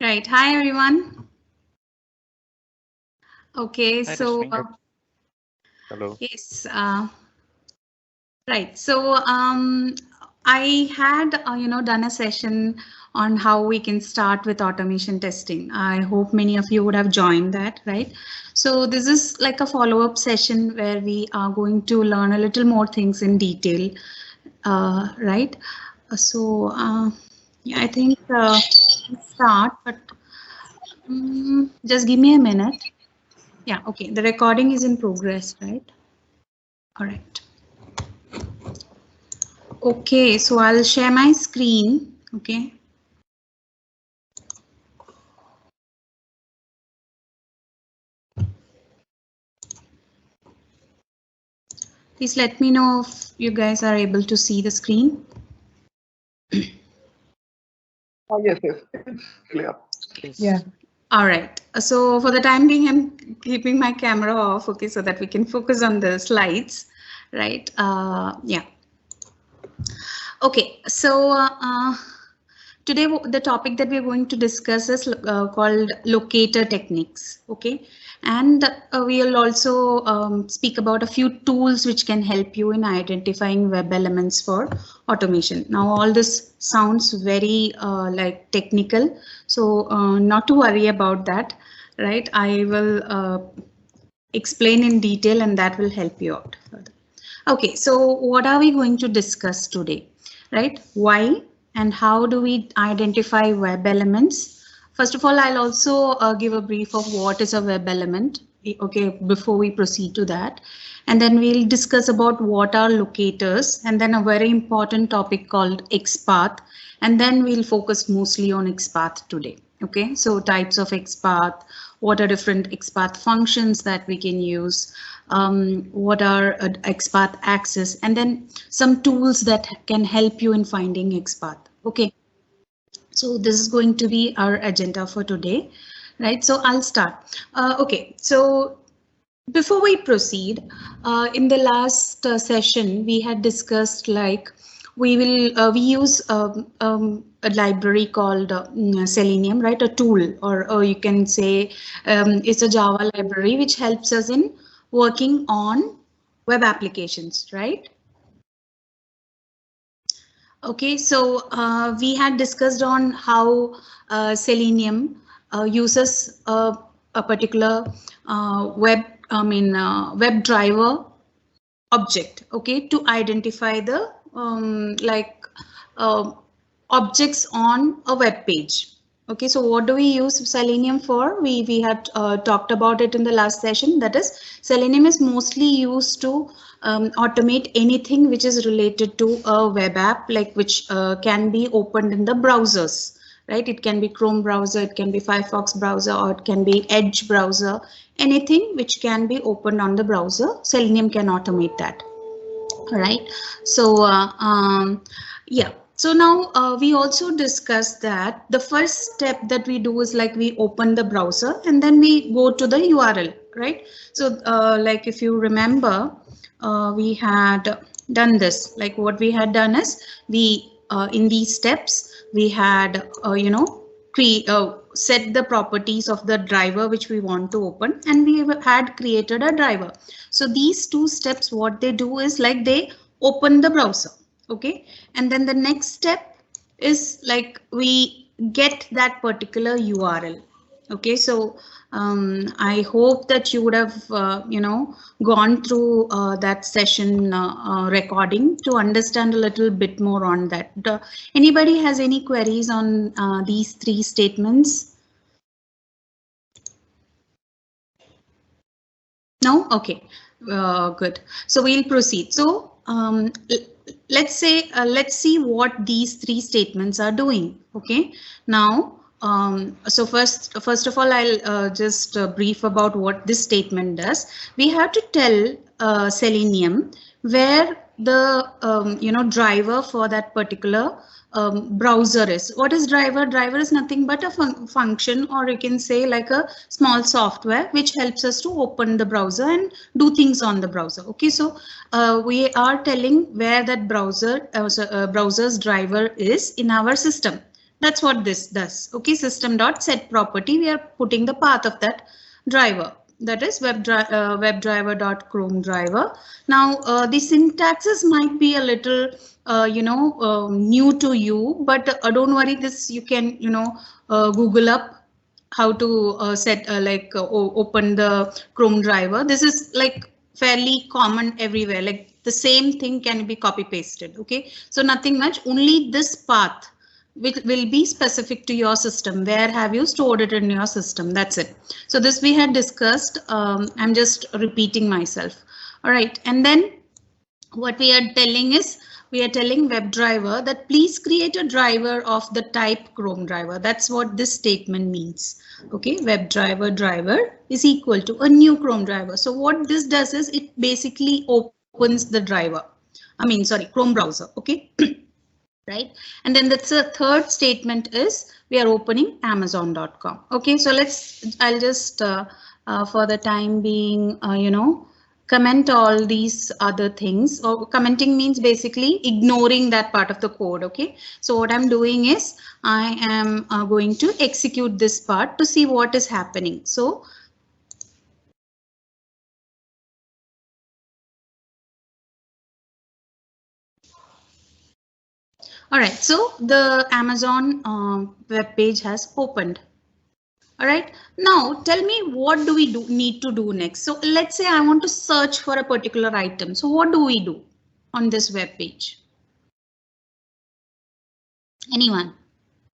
Right. Hi, everyone. Okay, Hi, so Rashmi. Hello. yes, right. So I had done a session on how we can start with automation testing. I hope many of you would have joined that, right? So this is like a follow-up session where we are going to learn a little more things in detail, right? So yeah, I think let's start, but just give me a minute. Yeah, okay. The recording is in progress, right? All right. Okay, so I'll share my screen. Okay. Please let me know if you guys are able to see the screen. Oh, yes, it's clear. Yes. Yeah. All right. So for the time being, I'm keeping my camera off, okay, so that we can focus on the slides, right? Yeah. Okay, so today the topic that we're going to discuss is called locator techniques, okay? And we'll also speak about a few tools which can help you in identifying web elements for automation. Now, all this sounds very like technical, so not to worry about that, right? I will explain in detail and that will help you out further. Okay, so what are we going to discuss today, right? Why and how do we identify web elements? First of all, I'll also give a brief of what is a web element, okay, before we proceed to that. And then we'll discuss about what are locators and then a very important topic called XPath. And then we'll focus mostly on XPath today. Okay, so types of XPath, what are different XPath functions that we can use, what are XPath access, and then some tools that can help you in finding XPath. Okay, so this is going to be our agenda for today, right? So I'll start. Okay, so before we proceed, in the last session, we had discussed like we use a library called Selenium, right? A tool, or you can say it's a Java library which helps us in working on web applications, right? Okay, so we had discussed on how Selenium uses a particular web driver object, okay, to identify the uh, objects on a web page. Okay, so what do we use Selenium for? We had talked about it in the last session. That is, Selenium is mostly used to automate anything which is related to a web app, like which can be opened in the browsers, right? It can be Chrome browser, it can be Firefox browser, or it can be Edge browser. Anything which can be opened on the browser, Selenium can automate that. All right. So yeah. So now we also discussed that the first step that we do is like we open the browser and then we go to the URL, right? So like if you remember, we had done this. Like what we had done is we in these steps we had set the properties of the driver which we want to open, and we had created a driver. So these two steps, what they do is like they open the browser, okay, and then the next step is like we get that particular URL. Okay, so I hope that you would have gone through that session recording to understand a little bit more on that. Anybody has any queries on these three statements? No? Okay, good. So we'll proceed. So let's see what these three statements are doing. Okay, now so first of all, I'll just brief about what this statement does. We have to tell Selenium where the driver for that particular browser is. What is driver? Driver is nothing but a function, or you can say like a small software which helps us to open the browser and do things on the browser. Okay, so we are telling where that browser's driver is in our system. That's what this does. Okay, system.setProperty, we are putting the path of that driver. That is webdriver.chrome driver. Now the syntaxes might be a little new to you, but don't worry, this you can Google up how to open the Chrome driver. This is like fairly common everywhere, like the same thing can be copy pasted. Okay, so nothing much, only this path which will be specific to your system. Where have you stored it in your system? That's it. So this we had discussed. I'm just repeating myself. All right, and then what we are telling is, we are telling WebDriver that please create a driver of the type Chrome driver. That's what this statement means. Okay, WebDriver driver is equal to a new Chrome driver. So what this does is it basically opens the driver. Chrome browser. Okay. Right, and then that's the third statement is we are opening Amazon.com. Okay, so I'll just for the time being comment all these other things. Or commenting means basically ignoring that part of the code. Okay, so what I'm doing is I am going to execute this part to see what is happening. So all right, so the Amazon web page has opened. All right, now tell me, what do we need to do next? So let's say I want to search for a particular item. So what do we do on this web page? Anyone?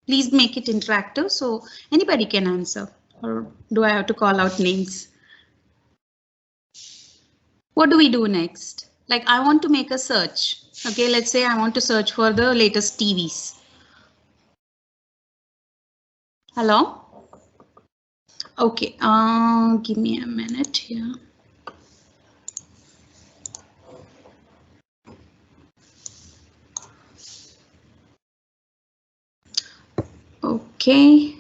Please make it interactive so anybody can answer. Or do I have to call out names? What do we do next? Like I want to make a search. Okay, let's say I want to search for the latest TVs. Hello? Okay, give me a minute here. Okay.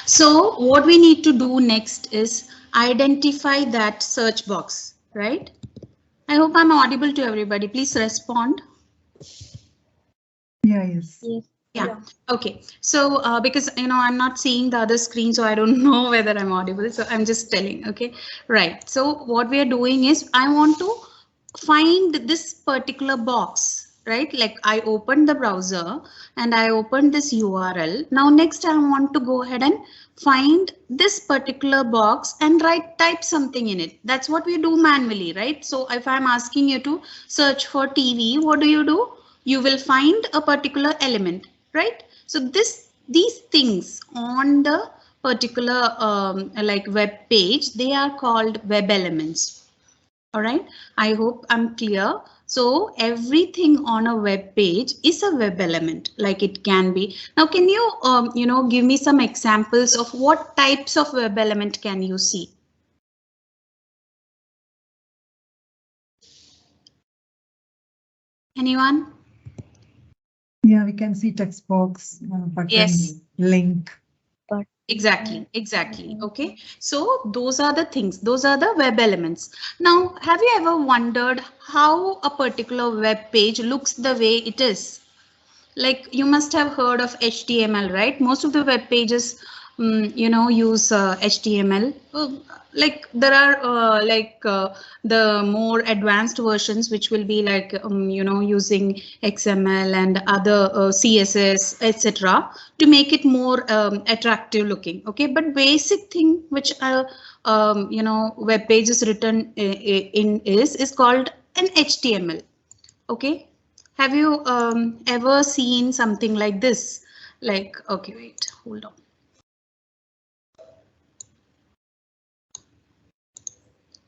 So what we need to do next is identify that search box, right? I hope I'm audible to everybody. Please respond. Yeah, yes. Yeah. Okay. So because I'm not seeing the other screen, so I don't know whether I'm audible. So I'm just telling. OK, right. So what we are doing is I want to find this particular box. Right, like I opened the browser and I opened this URL. Now next I want to go ahead and find this particular box and type something in it. That's what we do manually, right? So if I'm asking you to search for TV, what do? You will find a particular element, right? So these things on the particular web page, they are called Webelements. All right, I hope I'm clear. So everything on a web page is a web element, like it can be. Now, can you, give me some examples of what types of web element can you see? Anyone? Yeah, we can see text box, button, yes, link. Exactly. OK, so those are the things. Those are the web elements. Now, have you ever wondered how a particular web page looks the way it is? Like you must have heard of HTML, right? Most of the web pages, use HTML. Like there are the more advanced versions, which will be like, using XML and other CSS, etc. to make it more attractive looking. OK, but basic thing which web page is written in is called an HTML. OK. Have you ever seen something like this? Like, OK, wait, hold on.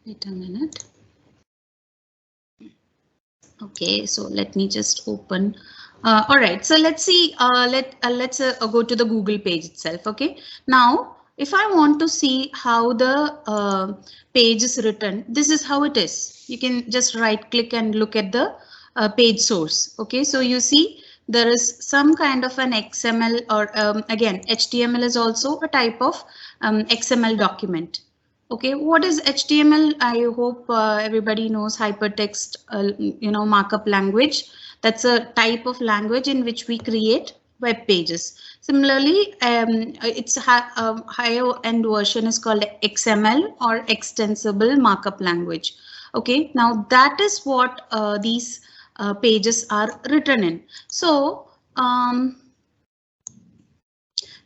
Wait a minute. OK, so let me just open. All right, so let's see. Let's go to the Google page itself. OK, now if I want to see how the page is written, this is how it is. You can just right click and look at the page source. OK, so you see there is some kind of an XML or again, HTML is also a type of XML document. Okay, what is HTML? I hope everybody knows hypertext, markup language. That's a type of language in which we create web pages. Similarly, its higher end version is called XML or extensible markup language. Okay, now that is what these pages are written in. So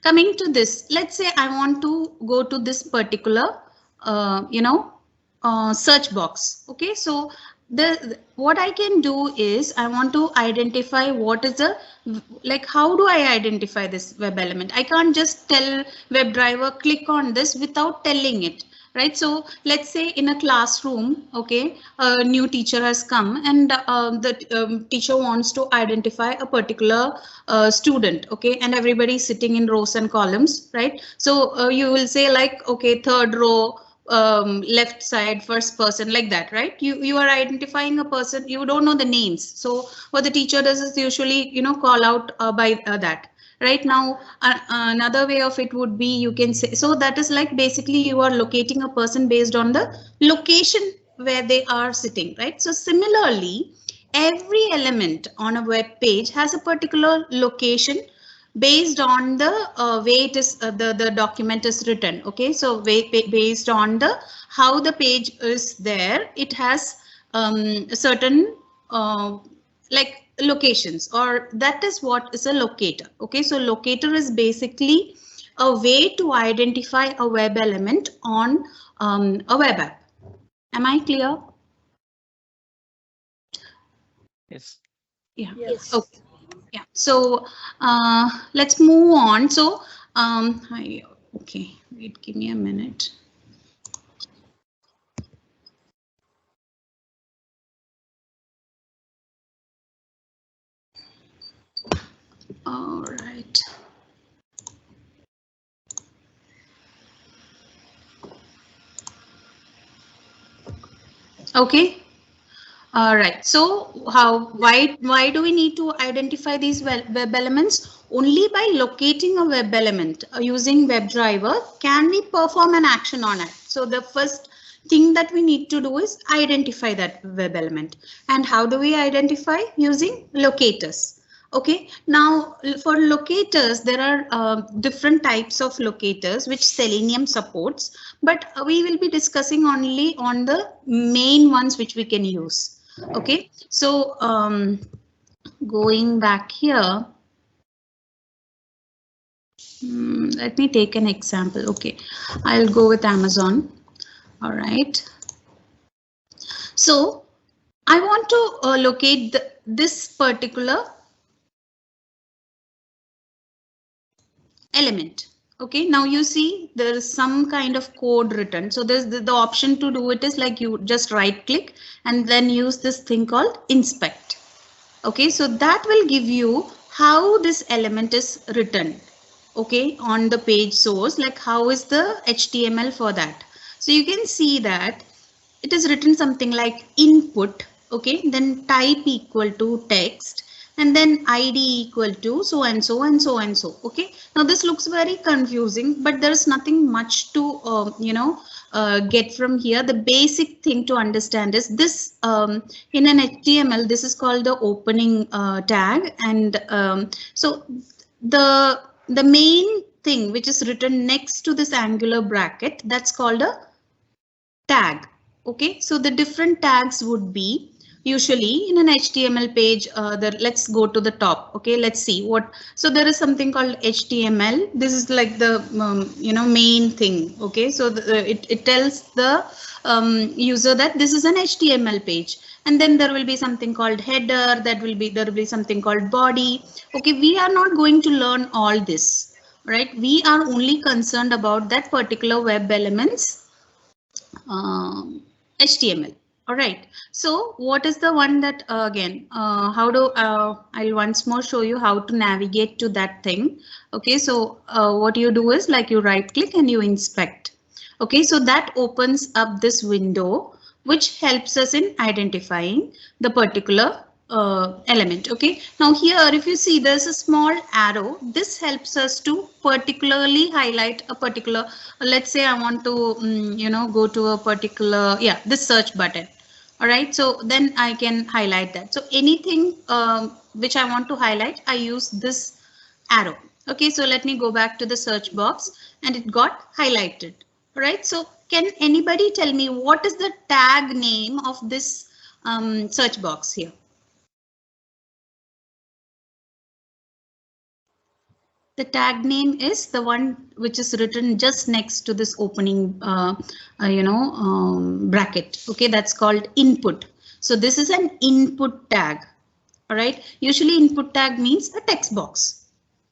coming to this, let's say I want to go to this particular search box. Okay, so what I can do is I want to identify what is the, like, how do I identify this web element? I can't just tell WebDriver click on this without telling it. Right, so let's say in a classroom, okay, a new teacher has come and the teacher wants to identify a particular student, okay, and everybody sitting in rows and columns, right? So you will say like, okay, third row, left side, first person, like that, right? You are identifying a person, you don't know the names. So what the teacher does is usually, call out by that. Right, now another way of it would be, you can say, so that is like basically you are locating a person based on the location where they are sitting, right? So similarly, every element on a web page has a particular location based on the way it is the document is written. Okay, so based on the how the page is there, it has certain like locations, or that is what is a locator. Okay, so locator is basically a way to identify a web element on a web app. Am I clear? Yes. Yeah. Yes. Okay. Yeah. So let's move on. So okay, wait, give me a minute. All right. Okay. All right. So why do we need to identify these web elements? Only by locating a web element using WebDriver can we perform an action on it. So the first thing that we need to do is identify that web element. And how do we identify? Using locators. Okay, now for locators, there are different types of locators which Selenium supports, but we will be discussing only on the main ones which we can use. Okay, so going back here, let me take an example. Okay, I'll go with Amazon. All right. So I want to locate this particular element. Okay, now you see there is some kind of code written. So there's the option to do it is like you just right click and then use this thing called inspect. Okay, so that will give you how this element is written. Okay, on the page source, like how is the HTML for that. So you can see that it is written something like input. Okay, then type equal to text, and then ID equal to so and so and so and so. Okay, now this looks very confusing, but there is nothing much to get from here. The basic thing to understand is this in an HTML, this is called the opening tag, and so the main thing which is written next to this angular bracket, that's called a tag. Okay, so the different tags would be usually in an HTML page. Let's go to the top. Okay, let's see what. So there is something called HTML. This is like the main thing. Okay, so it tells the user that this is an HTML page, and then there will be something called header. There will be something called body. Okay, we are not going to learn all this, right? We are only concerned about that particular web elements. HTML. All right. So what is the one that again? How do I'll once more show you how to navigate to that thing. Okay. So what you do is like you right click and you inspect. Okay. So that opens up this window which helps us in identifying the particular element. Okay, now here if you see there's a small arrow, this helps us to particularly highlight a particular, let's say I want to go to a particular, yeah, this search button. All right, so then I can highlight that. So anything which I want to highlight, I use this arrow. Okay, so let me go back to the search box and it got highlighted. All right, so can anybody tell me what is the tag name of this search box here? The tag name is the one which is written just next to this opening, bracket. Okay, that's called input. So this is an input tag. All right, usually input tag means a text box.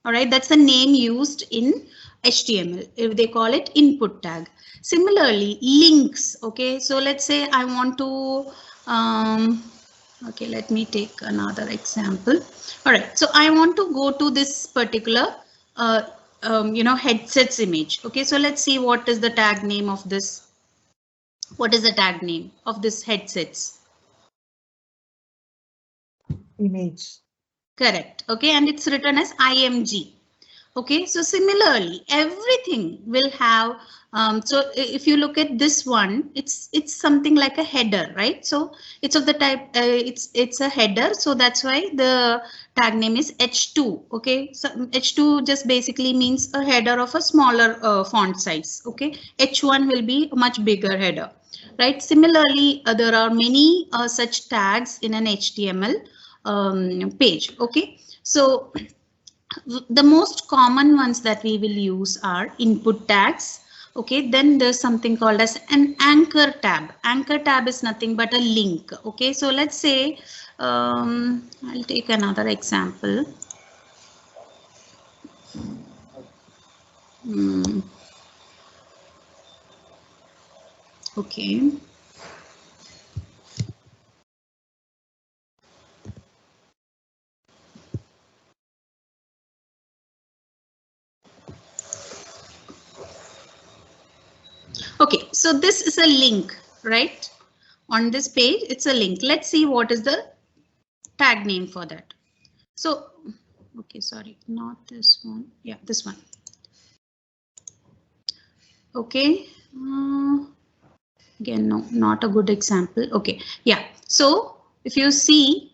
All right, that's the name used in HTML. If they call it input tag. Similarly, links. Okay, so let's say I want to. Okay, let me take another example. All right, so I want to go to this particular headsets image. Okay, so let's see what is the tag name of this. What is the tag name of this headsets? Image. Correct. Okay, and it's written as IMG. Okay, so similarly, everything will have. So if you look at this one, it's something like a header, right? So it's of the type, it's a header. So that's why the tag name is H2. Okay, so H2 just basically means a header of a smaller font size. Okay, H1 will be a much bigger header, right? Similarly, there are many such tags in an HTML page. Okay, so the most common ones that we will use are input tags. Okay, then there's something called as an anchor tab. Anchor tab is nothing but a link. Okay, so let's say I'll take another example. Okay. Okay, so this is a link, right? On this page, it's a link. Let's see what is the tag name for that. So, okay, sorry, not this one. Yeah, this one. Okay. Again, no, not a good example. Okay, yeah. So if you see,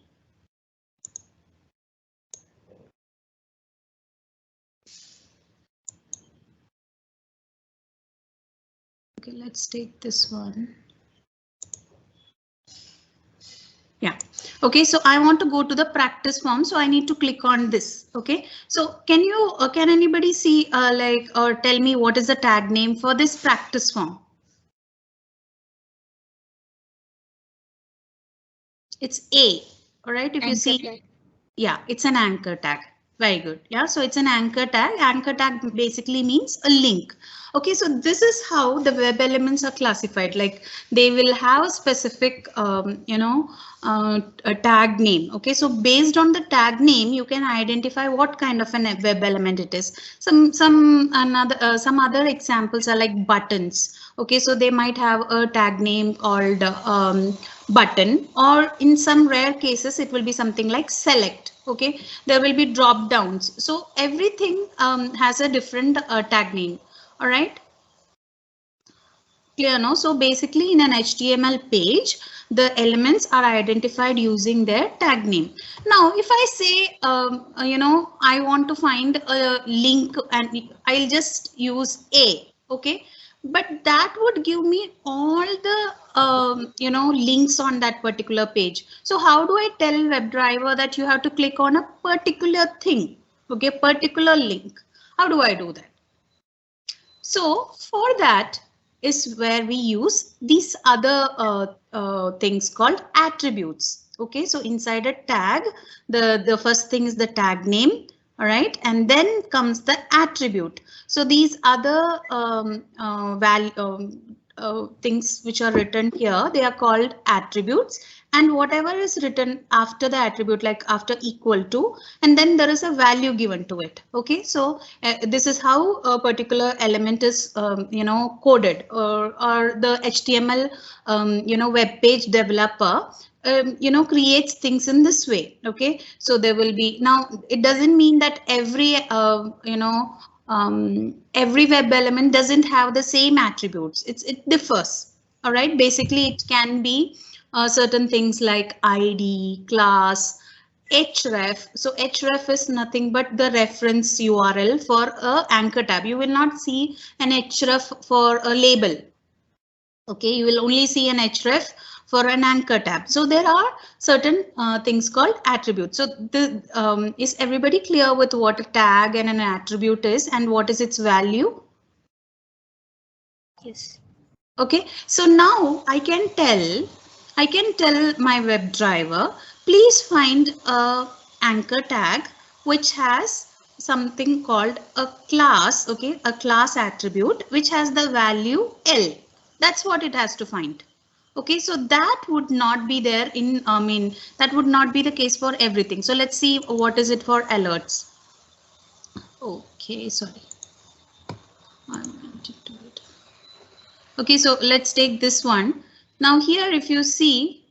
okay, let's take this one. Yeah. Okay, so I want to go to the practice form, so I need to click on this. Okay, so can anybody see or tell me what is the tag name for this practice form? It's A. All right, if you see, yeah, it's an anchor tag. Very good. Yeah, so it's an anchor tag. Anchor tag basically means a link. Okay, so this is how the web elements are classified. Like they will have a specific, a tag name. Okay, so based on the tag name, you can identify what kind of a web element it is. Some other examples are like buttons. Okay, so they might have a tag name called button, or in some rare cases, it will be something like select. Okay, there will be drop downs. So everything has a different tag name. All right. Clear, no? So basically in an HTML page, the elements are identified using their tag name. Now, if I say, I want to find a link and I'll just use A. Okay, but that would give me all the, links on that particular page. So how do I tell WebDriver that you have to click on a particular thing? Okay, particular link. How do I do that? So for that is where we use these other things called attributes. Okay, so inside a tag, the first thing is the tag name. All right, and then comes the attribute. So these other things which are written here, they are called attributes, and whatever is written after the attribute, like after equal to, and then there is a value given to it. Okay, so this is how a particular element is coded, or the HTML web page developer creates things in this way. Okay, so there will be, now it doesn't mean that every every web element doesn't have the same attributes. It differs. All right, basically it can be certain things like id, class, href. So href is nothing but the reference url for a anchor tab. You will not see an href for a label. Okay, you will only see an href for an anchor tab. So there are certain things called attributes. So is everybody clear with what a tag and an attribute is and what is its value? Yes. Okay, so now I can tell my WebDriver, please find a anchor tag which has something called a class. Okay, a class attribute which has the value L. That's what it has to find. Okay, so that would not be there in, that would not be the case for everything. So let's see what is it for alerts. Okay, sorry. I wanted to do it. Okay, so let's take this one. Now here, if you see,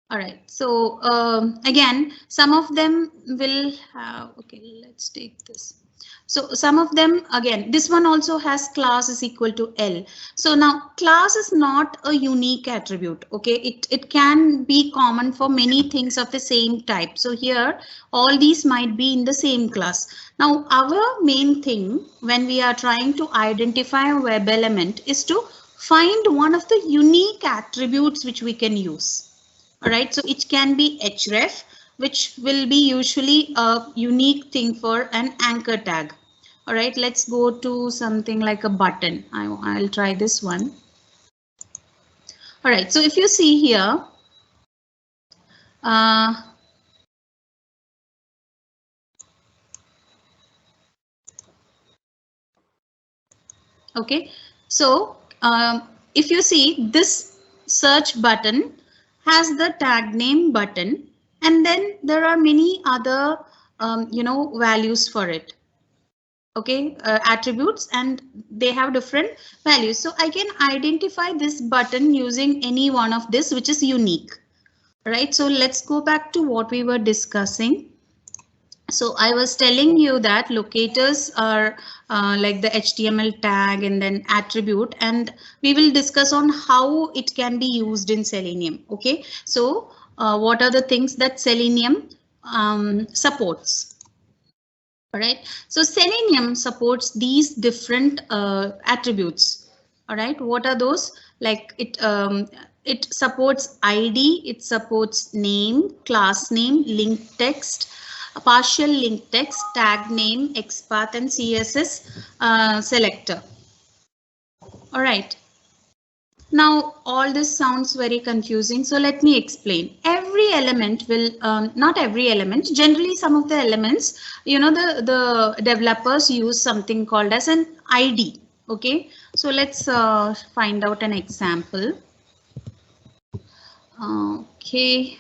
all right, so again, some of them will have, okay, let's take this. So some of them, again, this one also has class is equal to L. So now class is not a unique attribute. Okay, it can be common for many things of the same type. So here, all these might be in the same class. Now our main thing when we are trying to identify a web element is to find one of the unique attributes which we can use. All right, so it can be href, which will be usually a unique thing for an anchor tag. All right, let's go to something like a button. I'll try this one. All right, so if you see here, okay, so if you see, this search button has the tag name button, and then there are many other values for it. Okay, attributes, and they have different values. So I can identify this button using any one of this which is unique. Right, so let's go back to what we were discussing. So I was telling you that locators are like the HTML tag and then attribute, and we will discuss on how it can be used in Selenium. Okay, so what are the things that Selenium supports? All right, so Selenium supports these different attributes. All right, what are those? Like it supports ID, it supports name, class name, link text, a partial link text, tag name, XPath, and CSS selector. All right. Now, all this sounds very confusing, so let me explain. Every element will, not every element, generally some of the elements, the developers use something called as an ID. Okay, so let's find out an example. Okay,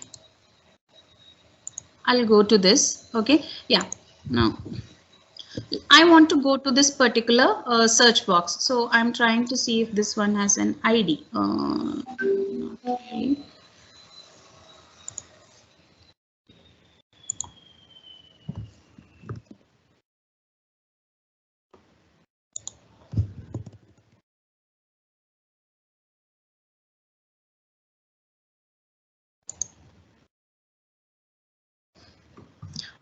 I'll go to this. Okay, yeah, now I want to go to this particular search box. So I'm trying to see if this one has an ID. Okay.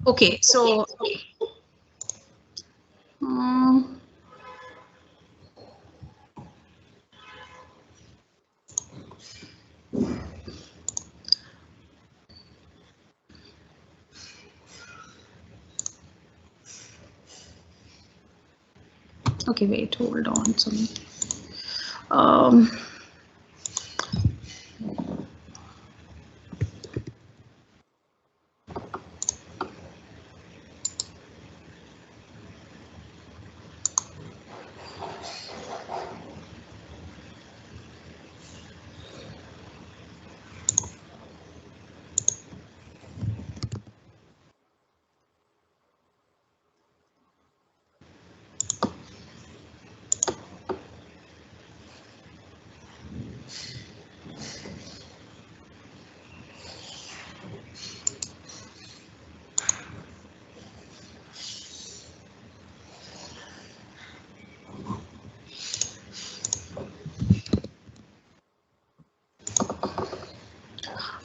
Okay, so okay, wait, hold on. Um,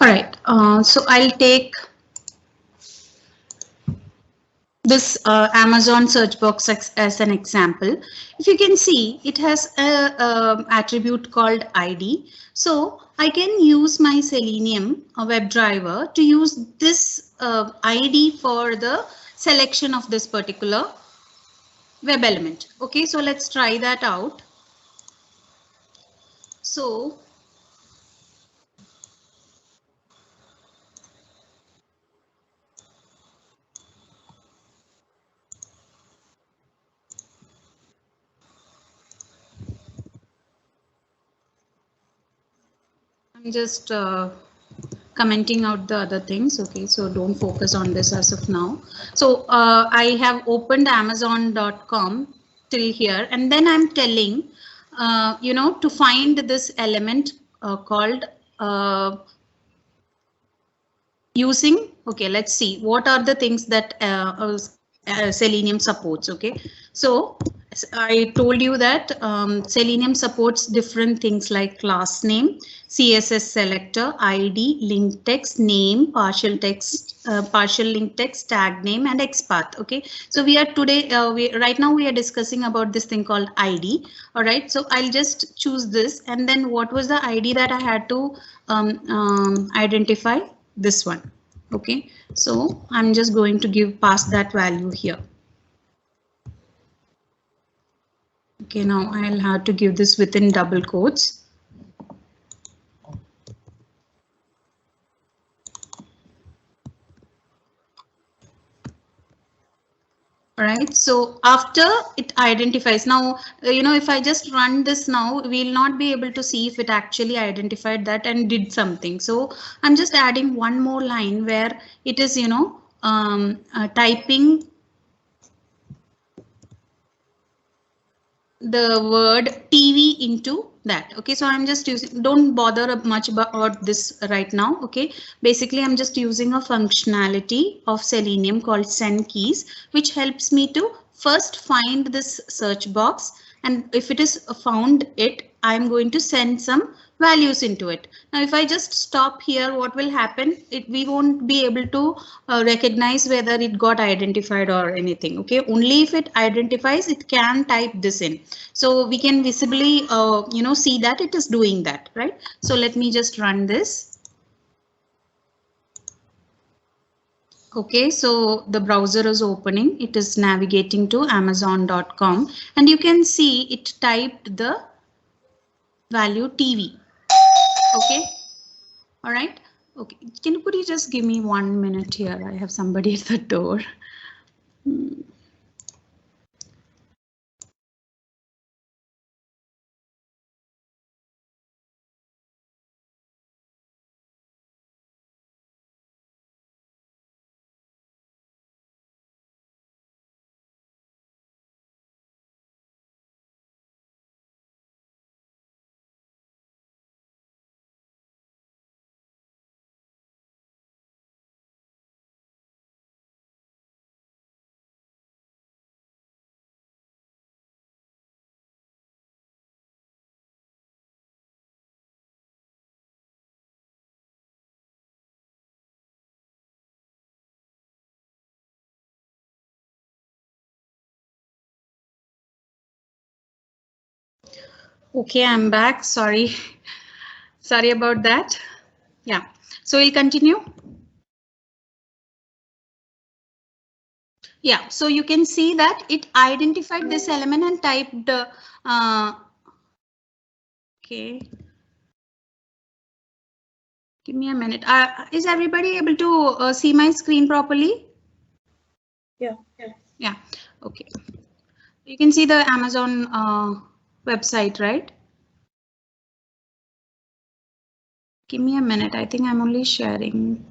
All right, so I'll take this Amazon search box as an example. If you can see, it has a attribute called ID. So I can use my Selenium WebDriver to use this ID for the selection of this particular web element. Okay, so let's try that out. So I'm just commenting out the other things. Okay, so don't focus on this as of now. So I have opened amazon.com till here, and then I'm telling to find this element called using. Okay, let's see what are the things that Selenium supports. Okay, so I told you that Selenium supports different things like class name, CSS selector, ID, link text, name, partial text, partial link text, tag name, and XPath. Okay, so we are today, right now we are discussing about this thing called ID. All right, so I'll just choose this, and then what was the ID that I had to identify? This one. Okay, so I'm just going to pass that value here. Okay, now I'll have to give this within double quotes. All right, so after it identifies, now, if I just run this now, we'll not be able to see if it actually identified that and did something. So I'm just adding one more line where it is, typing the word TV into that. Okay, so I'm just using, don't bother much about this right now. Okay, basically I'm just using a functionality of Selenium called send keys, which helps me to first find this search box, and if it is found it, I'm going to send some values into it. Now if I just stop here, what will happen? We won't be able to recognize whether it got identified or anything. Okay, only if it identifies, it can type this in. So we can visibly see that it is doing that, right? So let me just run this. Okay, so the browser is opening, it is navigating to amazon.com, and you can see it typed the value TV. Okay, all right. Okay, could you just give me 1 minute here? I have somebody at the door. Okay, I'm back. Sorry about that. Yeah, so we'll continue. Yeah, so you can see that it identified this element and typed okay, give me a minute. Is everybody able to see my screen properly? Yeah, okay. You can see the Amazon website, right? Give me a minute. I think I'm only sharing.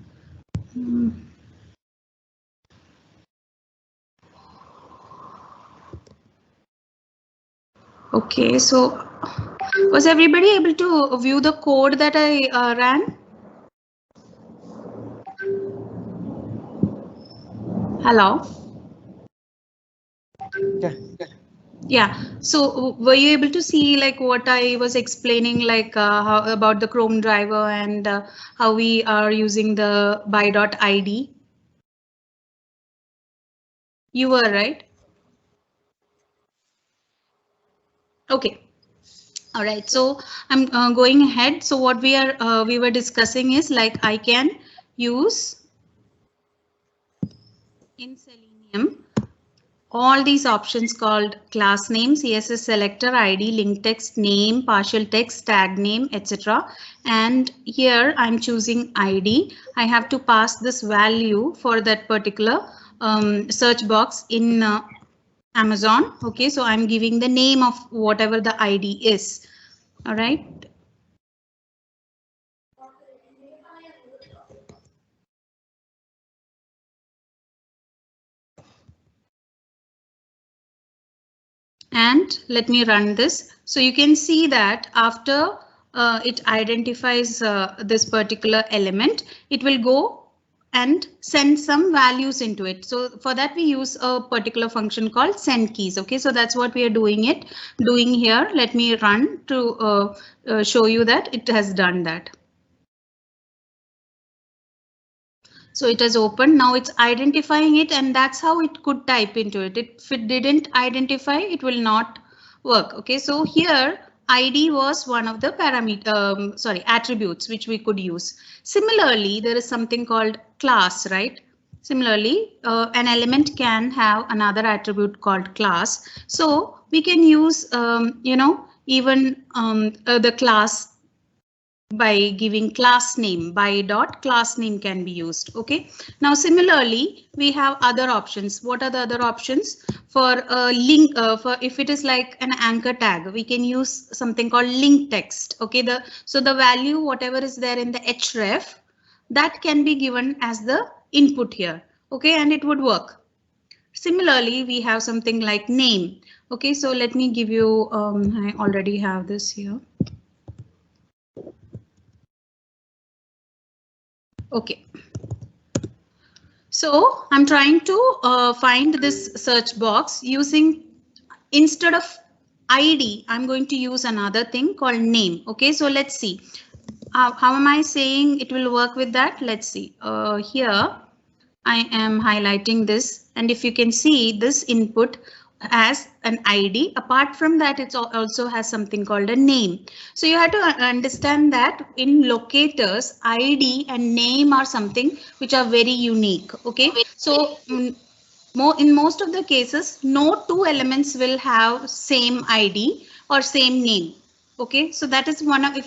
Okay, so was everybody able to view the code that I ran? Hello? Yeah. Yeah, so were you able to see like what I was explaining, like how about the Chrome driver and how we are using the by.id? You were right. Okay. All right. So I'm going ahead. So what we were discussing is like I can use in Selenium all these options called class name, CSS selector, ID, link text, name, partial text, tag name, etc. And here I'm choosing ID. I have to pass this value for that particular search box in Amazon. Okay, so I'm giving the name of whatever the ID is. All right. And let me run this. So you can see that after it identifies this particular element, it will go and send some values into it. So for that we use a particular function called send keys. Okay, so that's what we are doing here. Let me run to show you that it has done that. So it has opened. Now it's identifying it, and that's how it could type into it. If it didn't identify, it will not work. Okay, so here ID was one of the attributes which we could use. Similarly, there is something called class, right? Similarly, an element can have another attribute called class. So we can use, even the class by giving class name. By dot class name can be used. Okay, now similarly we have other options. What are the other options? For a link, for if it is like an anchor tag, we can use something called link text. Okay, so the value whatever is there in the href, that can be given as the input here. Okay, and it would work. Similarly, we have something like name. Okay, so let me give you, I already have this here. Okay. So I'm trying to find this search box using, instead of ID, I'm going to use another thing called name. Okay, so let's see. How am I saying it will work with that? Let's see. Here I am highlighting this, and if you can see this input as an ID. Apart from that, it also has something called a name. So you have to understand that in locators, ID and name are something which are very unique. Okay, so in most of the cases, no two elements will have same ID or same name. Okay, so that is one of,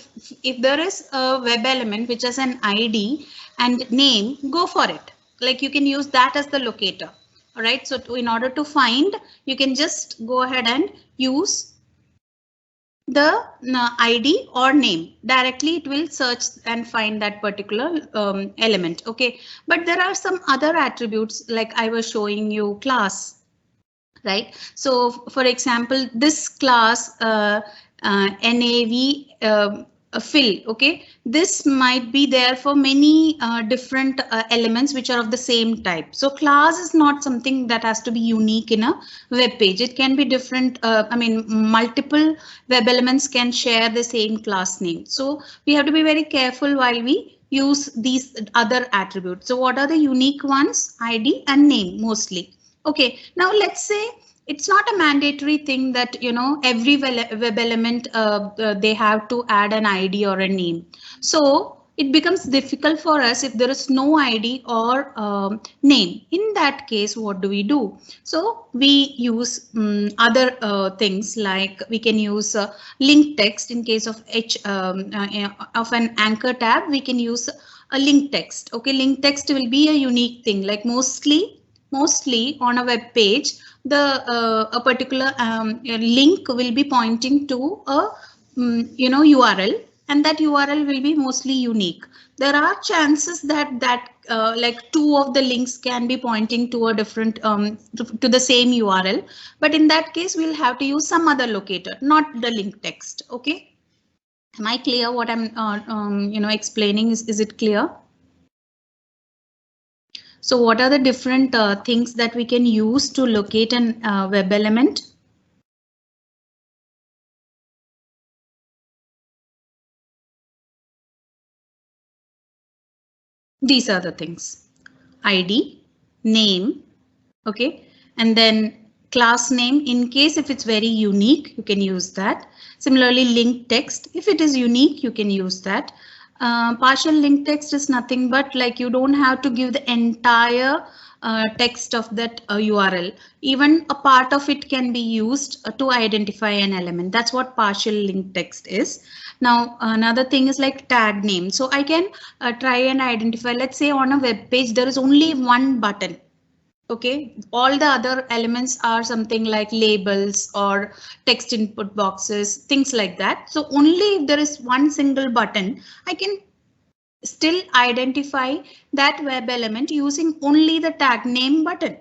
if there is a web element which has an ID and name, go for it. Like you can use that as the locator. All right, so in order to find, you can just go ahead and use the ID or name. Directly it will search and find that particular element. Okay, but there are some other attributes, like I was showing you class, right? So for example, this class nav fill, okay, this might be there for many different elements which are of the same type. So class is not something that has to be unique in a web page. It can be different. I mean, multiple web elements can share the same class name. So we have to be very careful while we use these other attributes. So what are the unique ones? ID and name mostly. Okay, now let's say it's not a mandatory thing that, you know, every web element they have to add an ID or a name. So it becomes difficult for us if there is no ID or name. In that case, what do we do? So we use other things, like we can use link text. In case of of an anchor tab, we can use a link text. Okay, link text will be a unique thing. Like mostly on a web page, the a particular link will be pointing to a URL, and that URL will be mostly unique. There are chances that like two of the links can be pointing to a different to the same URL, but in that case we'll have to use some other locator, not the link text. Okay, am I clear what I'm explaining? Is it clear? So what are the different things that we can use to locate an web element? These are the things: ID, name, okay, and then class name. In case if it's very unique, you can use that. Similarly, link text, if it is unique, you can use that. Partial link text is nothing but like you don't have to give the entire text of that URL. Even a part of it can be used to identify an element. That's what partial link text is. Now another thing is like tag name. So I can try and identify, let's say on a web page there is only one button. Okay, all the other elements are something like labels or text input boxes, things like that. So only if there is one single button, I can still identify that web element using only the tag name button.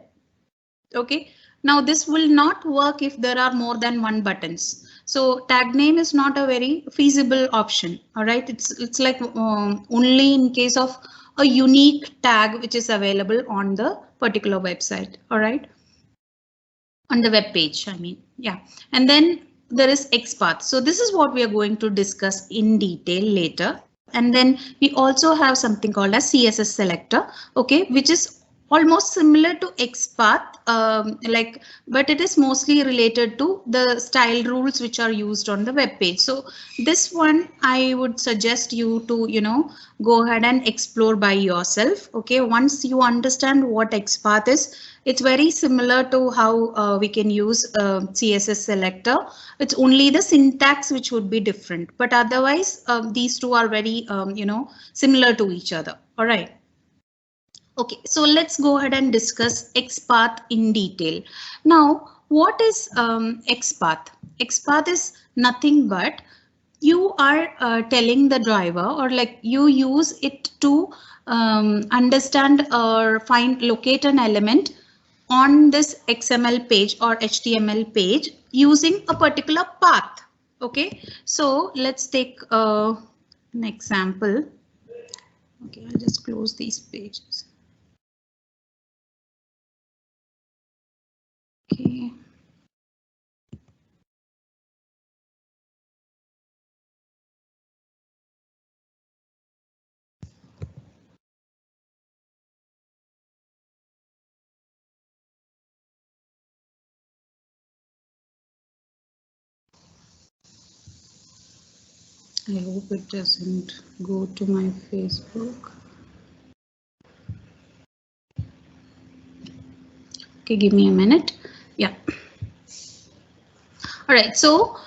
Okay, now this will not work if there are more than one buttons. So tag name is not a very feasible option. All right, it's like only in case of a unique tag which is available on the particular website. All right, on the web page, I mean, yeah. And then there is XPath. So this is what we are going to discuss in detail later. And then we also have something called as CSS selector, okay, which is almost similar to XPath, but it is mostly related to the style rules which are used on the web page. So this one I would suggest you to, go ahead and explore by yourself. Okay, once you understand what XPath is, it's very similar to how we can use CSS selector. It's only the syntax which would be different, but otherwise these two are very, similar to each other. All right. Okay, so let's go ahead and discuss XPath in detail. Now, what is XPath? XPath is nothing but you are telling the driver, or like you use it to understand or locate an element on this XML page or HTML page using a particular path. Okay, so let's take an example. Okay, I'll just close these pages. Okay. I hope it doesn't go to my Facebook. Okay, give me a minute. Yeah. All right, so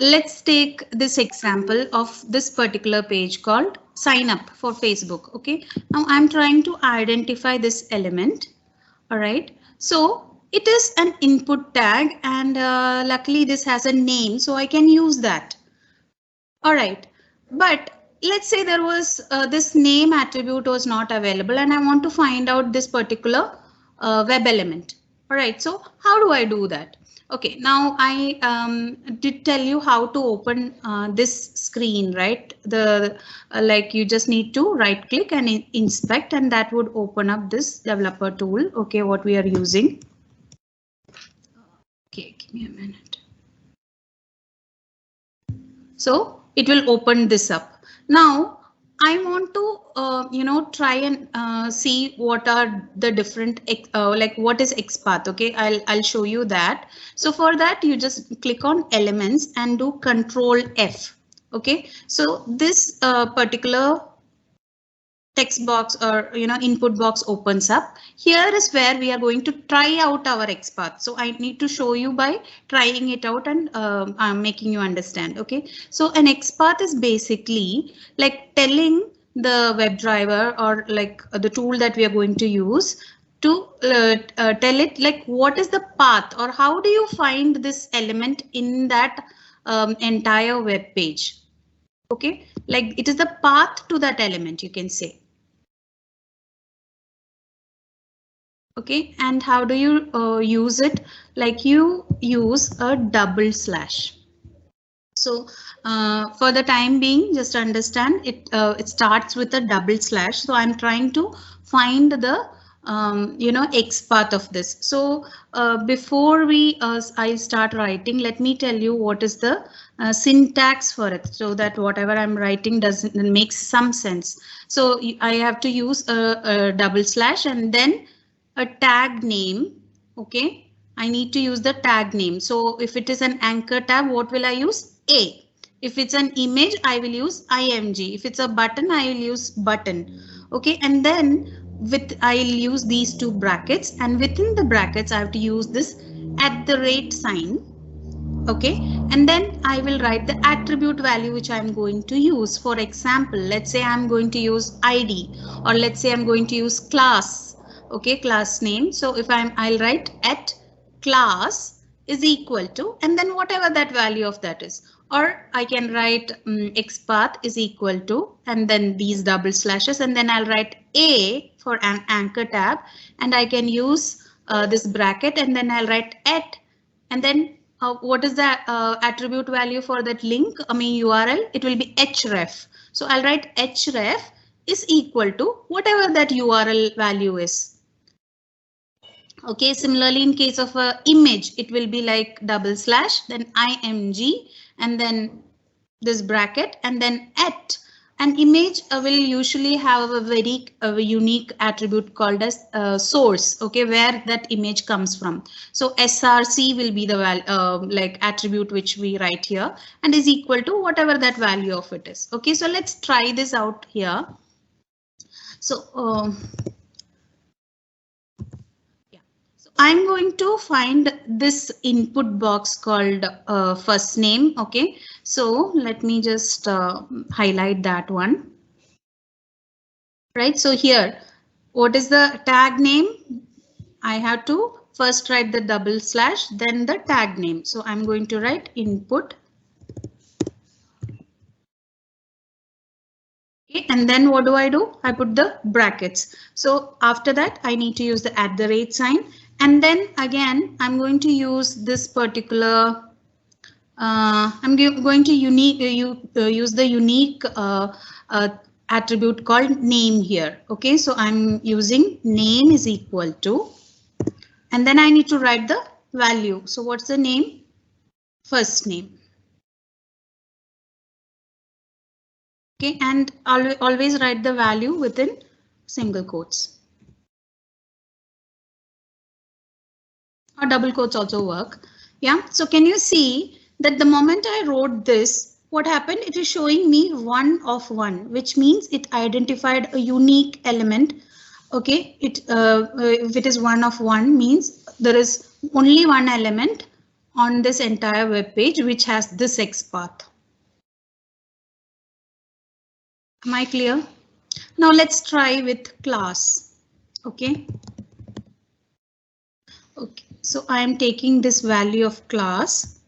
let's take this example of this particular page called sign up for Facebook. Okay, now I'm trying to identify this element. All right, so it is an input tag, and luckily this has a name, so I can use that. All right, but let's say there was this name attribute was not available and I want to find out this particular web element. All right, so how do I do that? Okay, now I did tell you how to open this screen, right? Like you just need to right click and inspect, and that would open up this developer tool. Okay, what we are using. Okay, give me a minute. So it will open this up. Now I want to try and see what are the different like what is XPath. Okay, I'll show you that. So for that you just click on elements and do Control F. Okay, so this particular text box or input box opens up. Here is where we are going to try out our XPath. So I need to show you by trying it out and I'm making you understand. Okay, so an XPath is basically like telling the WebDriver or like the tool that we are going to use to tell it like what is the path or how do you find this element in that entire web page. Okay, like it is the path to that element, you can say. Okay, and how do you use it? Like you use a double slash. So for the time being, just understand it. It starts with a double slash. So I'm trying to find the XPath of this. So before I start writing, let me tell you what is the syntax for it, so that whatever I'm writing doesn't make some sense. So I have to use a double slash and then a tag name. OK, I need to use the tag name. So if it is an anchor tab, what will I use? A. If it's an image, I will use img. If it's a button, I will use button. OK, and then I'll use these two brackets, and within the brackets I have to use this @ sign. OK, and then I will write the attribute value which I'm going to use. For example, let's say I'm going to use ID, or let's say I'm going to use class. OK, class name. So if I'll write @class is equal to, and then whatever that value of that is. Or I can write XPath is equal to, and then these double slashes, and then I'll write A for an anchor tab, and I can use this bracket, and then I'll write and then what is the attribute value for that link? URL, it will be href. So I'll write href is equal to whatever that URL value is. OK, similarly, in case of a image, it will be like double slash, then img, and then this bracket, and then an image will usually have a very unique attribute called as source. OK, where that image comes from. So src will be the attribute which we write here, and is equal to whatever that value of it is. OK, so let's try this out here. So I'm going to find this input box called first name. OK, so let me just highlight that one. Right, so here, what is the tag name? I have to first write the double slash, then the tag name. So I'm going to write input. Okay, and then what do? I put the brackets. So after that, I need to use the @ sign. And then again, I'm going to use this particular. I'm going to use the unique attribute called name here. OK, so I'm using name is equal to, and then I need to write the value. So what's the name? First name. OK, and always write the value within single quotes. Or double quotes also work. Yeah, so can you see that the moment I wrote this, what happened? It is showing me 1 of 1, which means it identified a unique element. OK, if it is 1 of 1 means there is only one element on this entire web page which has this XPath. Am I clear? Now let's try with class. OK. OK, so I am taking this value of class.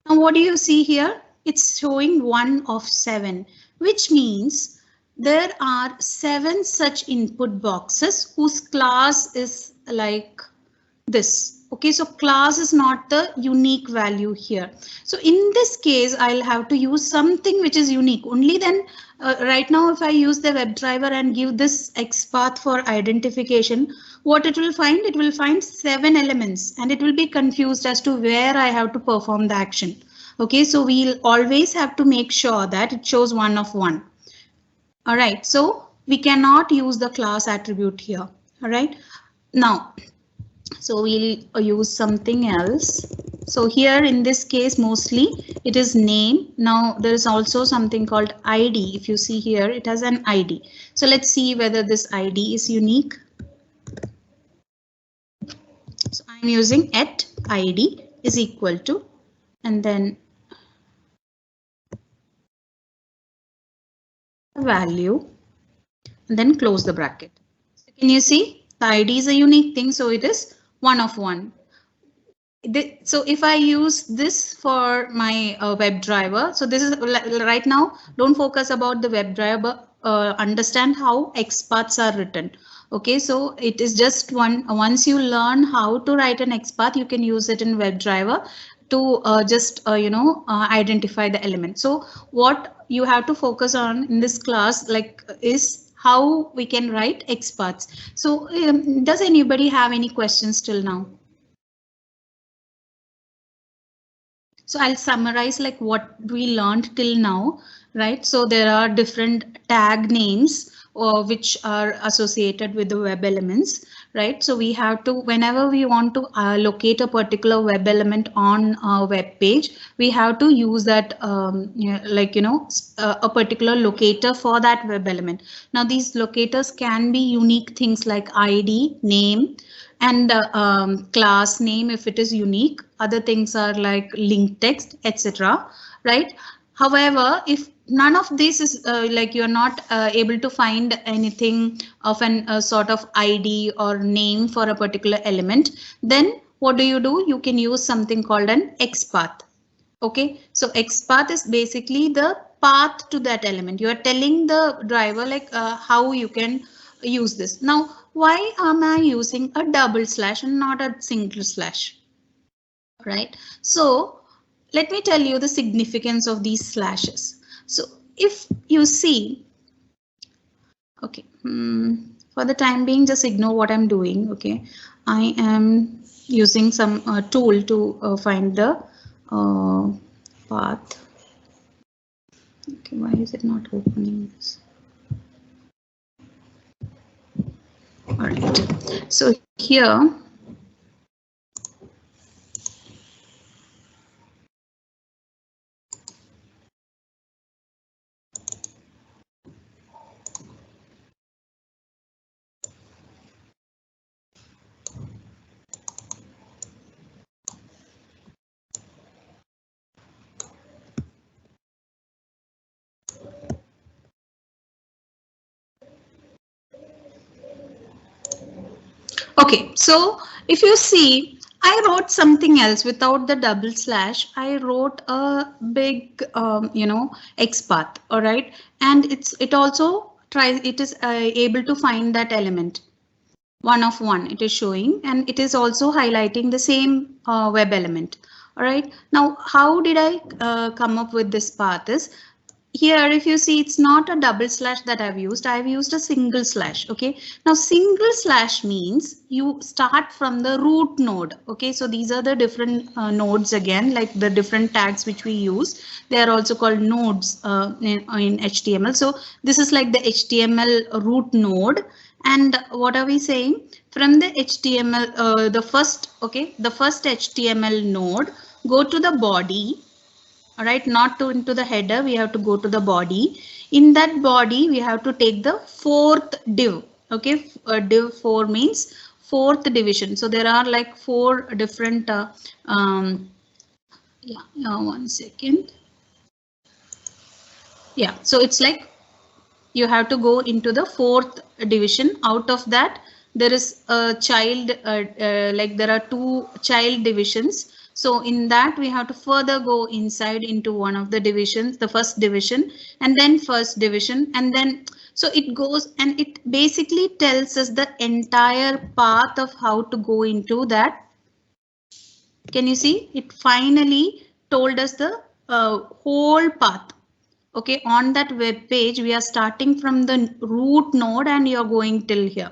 Now what do you see here? It's showing 1 of 7, which means there are 7 such input boxes whose class is like this. OK, so class is not the unique value here. So in this case, I'll have to use something which is unique. Only then right now, if I use the WebDriver and give this XPath for identification, what it will find? It will find 7 elements, and it will be confused as to where I have to perform the action. OK, so we'll always have to make sure that it shows 1 of 1. All right, so we cannot use the class attribute here. All right, now. So we'll use something else. So here in this case, mostly it is name. Now there is also something called ID. If you see here, it has an ID. So let's see whether this ID is unique. So I'm using @ID is equal to, and then value, and then close the bracket. So can you see the ID is a unique thing, so it is 1 of 1. So if I use this for my WebDriver, so this is right now, don't focus about the WebDriver, understand how XPaths are written. OK, so it is just once you learn how to write an XPath, you can use it in WebDriver to identify the element. So what you have to focus on in this class is how we can write XPaths. So does anybody have any questions till now? So I'll summarize like what we learned till now, right? So there are different tag names which are associated with the web elements, right? So we have to, whenever we want to locate a particular web element on a web page, we have to use that a particular locator for that web element. Now these locators can be unique things like ID, name, and class name if it is unique. Other things are like link text, etc. Right? However, if none of this is like you're not able to find anything of an sort of ID or name for a particular element, then what do? You can use something called an XPath. Okay, so XPath is basically the path to that element. You are telling the driver like how you can use this. Now, why am I using a double slash and not a single slash? Right. So let me tell you the significance of these slashes. So if you see, okay, for the time being, just ignore what I'm doing. Okay, I am using some tool to find the path. Okay, why is it not opening this? All right, so here. Okay, so if you see, I wrote something else without the double slash. I wrote a big, XPath. All right, and it also tries. It is able to find that element. 1 of 1 it is showing, and it is also highlighting the same web element. All right, now how did I come up with this path is here. If you see, it's not a double slash that I've used a single slash. Okay, now single slash means you start from the root node. Okay, so these are the different nodes again, like the different tags which we use. They are also called nodes in HTML. So this is like the HTML root node. And what are we saying? From the HTML, the first HTML node, go to the body. All right, not into the header, we have to go to the body. In that body, we have to take the fourth div. Okay, div 4 means fourth division. So there are like 4 different. One second. Yeah, so it's like you have to go into the 4th division. Out of that, there is a child, like there are 2 child divisions. So in that we have to further go inside into one of the divisions, the first division, and then first division, and then so it goes, and it basically tells us the entire path of how to go into that. Can you see? It finally told us the whole path. Okay, on that web page, we are starting from the root node and you're going till here.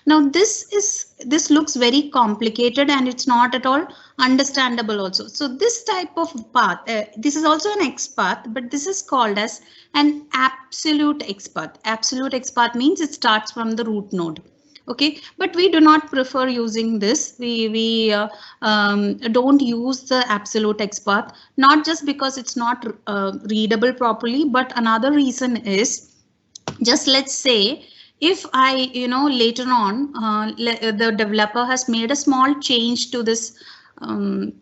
Now this looks very complicated and it's not at all understandable also. So this type of path, this is also an XPath, but this is called as an absolute XPath. Absolute XPath means it starts from the root node. Okay, but we do not prefer using this. We don't use the absolute XPath, not just because it's not readable properly, but another reason is, just let's say if I, later on the developer has made a small change to this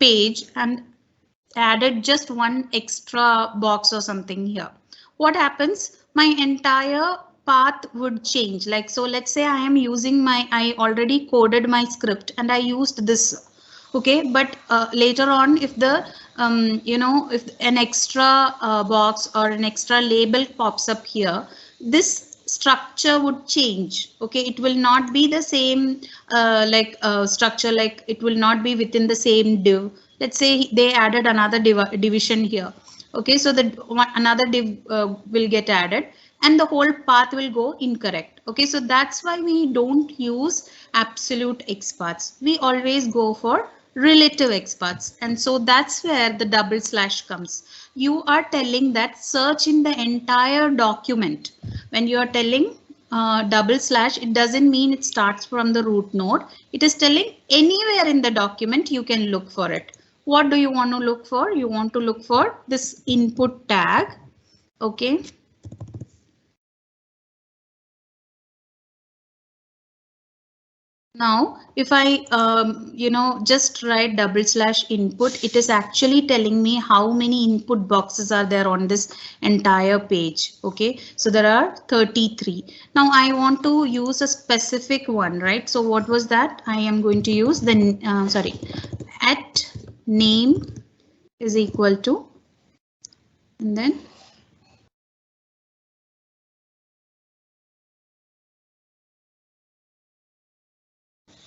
page and added just one extra box or something here. What happens? My entire path would change. Like, so let's say I am using I already coded my script and I used this. Okay, but later on, if the if an extra box or an extra label pops up here, this structure would change. Okay, it will not be the same structure, like it will not be within the same div. Let's say they added another division here. Okay, so another div will get added, and the whole path will go incorrect. Okay, so that's why we don't use absolute XPaths. We always go for relative XPaths, and so that's where the double slash comes. You are telling that search in the entire document. When you are telling double slash, it doesn't mean it starts from the root node. It is telling anywhere in the document you can look for it. What do you want to look for? You want to look for this input tag. Okay. Now, if I, just write double slash input, it is actually telling me how many input boxes are there on this entire page. OK, so there are 33. Now I want to use a specific one, right? So what was that? I am going to use the at name is equal to, and then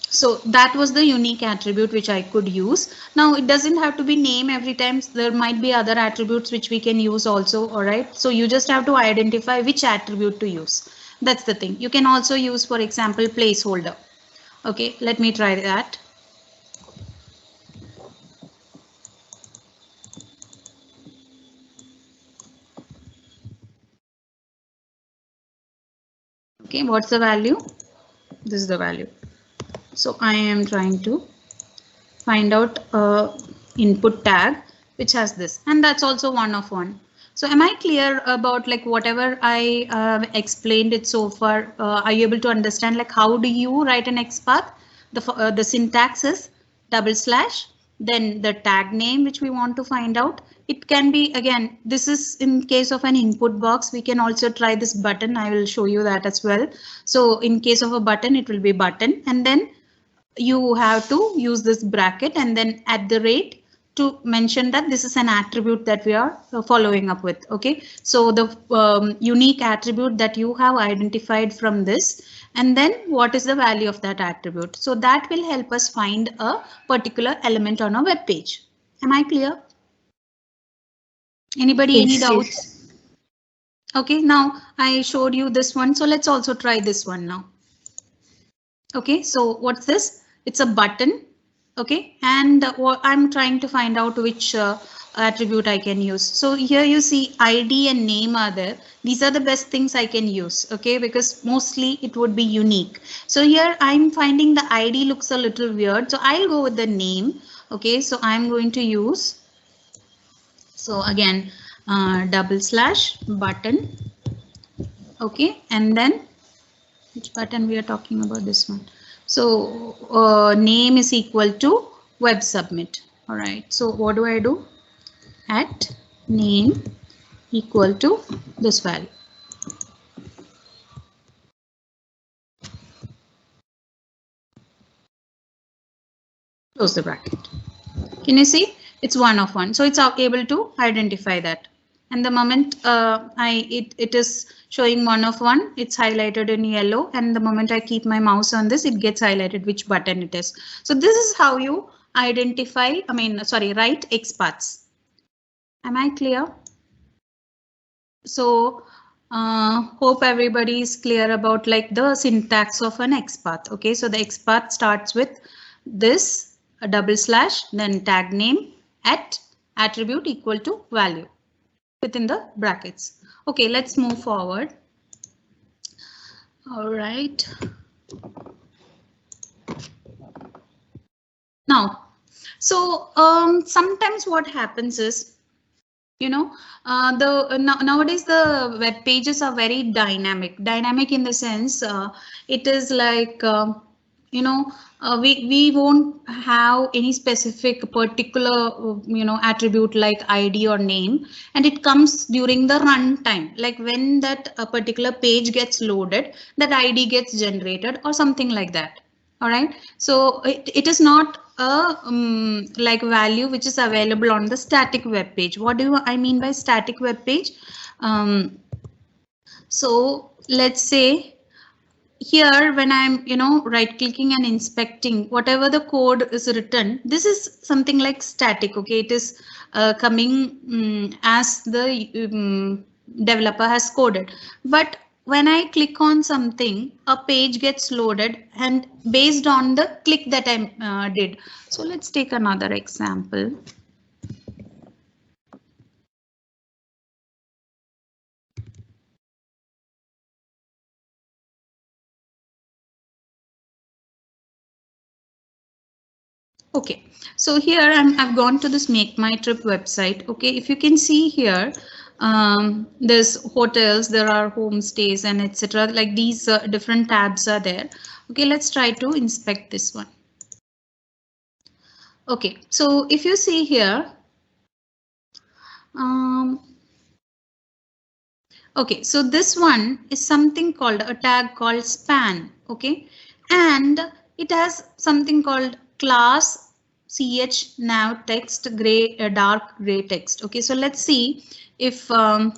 so that was the unique attribute which I could use. Now it doesn't have to be name every time. There might be other attributes which we can use also. All right. So you just have to identify which attribute to use. That's the thing. You can also use, for example, placeholder. OK, let me try that. OK, what's the value? This is the value. So I am trying to find out input tag which has this, and that's also 1 of 1. So am I clear about like whatever I explained it so far? Are you able to understand like how do you write an XPath? The syntax is double slash, then the tag name which we want to find out. It can be, again, this is in case of an input box. We can also try this button. I will show you that as well. So in case of a button, it will be button, and then you have to use this bracket and then at the rate to mention that this is an attribute that we are following up with. OK, so the unique attribute that you have identified from this, and then what is the value of that attribute. So that will help us find a particular element on a web page. Am I clear? Anybody, Yes, any doubts? yes. OK, now I showed you this one. So let's also try this one now. OK, so what's this? It's a button. OK, and I'm trying to find out which attribute I can use. So here you see ID and name are there. These are the best things I can use. OK, because mostly it would be unique. So here I'm finding the ID looks a little weird. So I'll go with the name. OK, so I'm going to use. So again, double slash button. OK, and then which button we are talking about, this one. So name is equal to web submit. All right. So what do I do? At name equal to this value. Close the bracket. Can you see? It's 1 of 1. So it's able to identify that. And the moment it is showing 1 of 1, it's highlighted in yellow. And the moment I keep my mouse on this, it gets highlighted which button it is. So this is how you identify, write XPaths. Am I clear? So hope everybody is clear about like the syntax of an XPath. OK, so the XPath starts with this, a double slash, then tag name at attribute equal to value within the brackets. OK, let's move forward. All right. Now, so sometimes what happens is, nowadays the web pages are very dynamic in the sense it is like, we won't have any specific particular, attribute like ID or name, and it comes during the runtime, like when that a particular page gets loaded, that ID gets generated or something like that. All right. So it is not a like value which is available on the static web page. What do I mean by static web page? So let's say here when I'm, right clicking and inspecting whatever the code is written, this is something like static. OK, it is coming as the developer has coded. But when I click on something, a page gets loaded and based on the click that I did. So let's take another example. Okay, so here I've gone to this Make My Trip website. Okay, if you can see here, there's hotels, there are homestays and etc. Like these different tabs are there. Okay, let's try to inspect this one. Okay, so if you see here, okay, so this one is something called a tag called span. Okay, and it has something called class ch nav text gray dark gray text. Okay, so let's see if I'm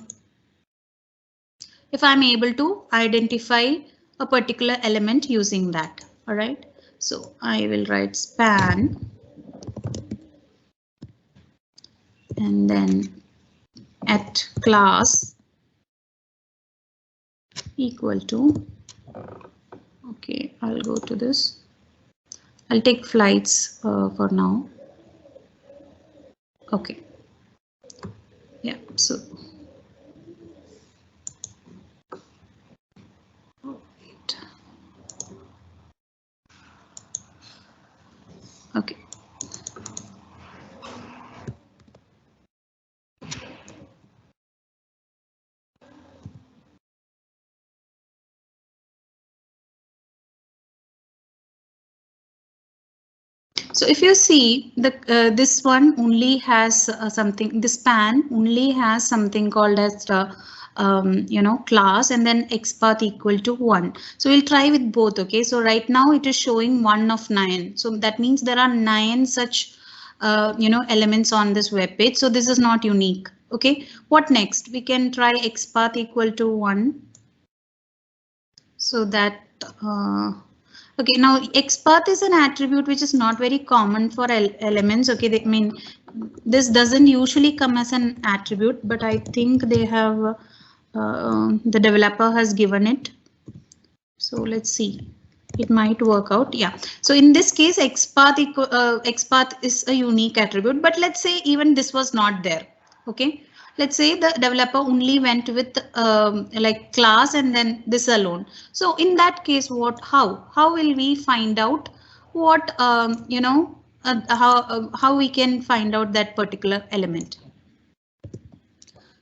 able to identify a particular element using that. All right, so I will write span and then at class equal to, okay, I'll go to this. I'll take flights for now. Okay. Yeah, so. Okay. So if you see the this one only has something, the span only has something called as class and then xpath equal to 1. So we'll try with both. Okay, so right now it is showing 1 of 9. So that means there are 9 such elements on this web page. So this is not unique. Okay, what next? We can try xpath equal to 1. So that okay, now xpath is an attribute which is not very common for elements. Okay, I mean this doesn't usually come as an attribute, but I think they have the developer has given it. So let's see, it might work out. Yeah, so in this case xpath is a unique attribute, but let's say even this was not there. Okay, let's say the developer only went with like class and then this alone. So in that case, how will we find out what how we can find out that particular element?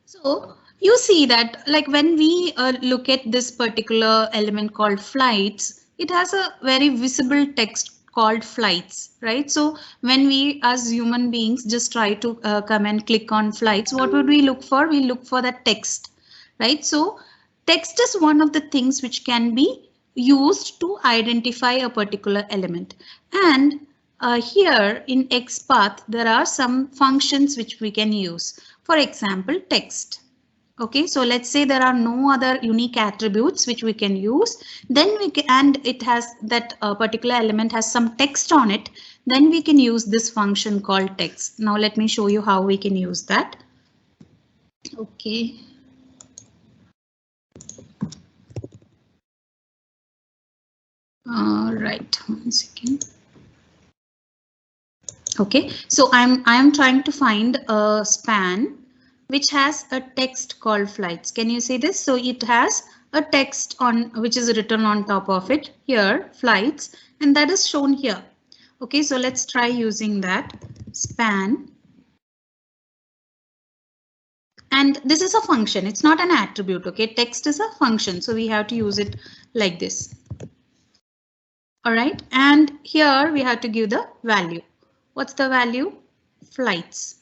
So you see that like when we look at this particular element called flights, it has a very visible text called flights, right? So when we as human beings just try to come and click on flights, what would we look for? We look for the text, right? So text is one of the things which can be used to identify a particular element. And here in XPath, there are some functions which we can use. For example, text. Okay, so let's say there are no other unique attributes which we can use. Then we can, and it has that particular element has some text on it. Then we can use this function called text. Now let me show you how we can use that. Okay. Right, 1 second. Okay, so I am trying to find a span which has a text called flights. Can you see this? So it has a text on which is written on top of it here, flights, and that is shown here. Okay, so let's try using that span. And this is a function, it's not an attribute. Okay, text is a function, so we have to use it like this. All right, and here we have to give the value. What's the value? Flights.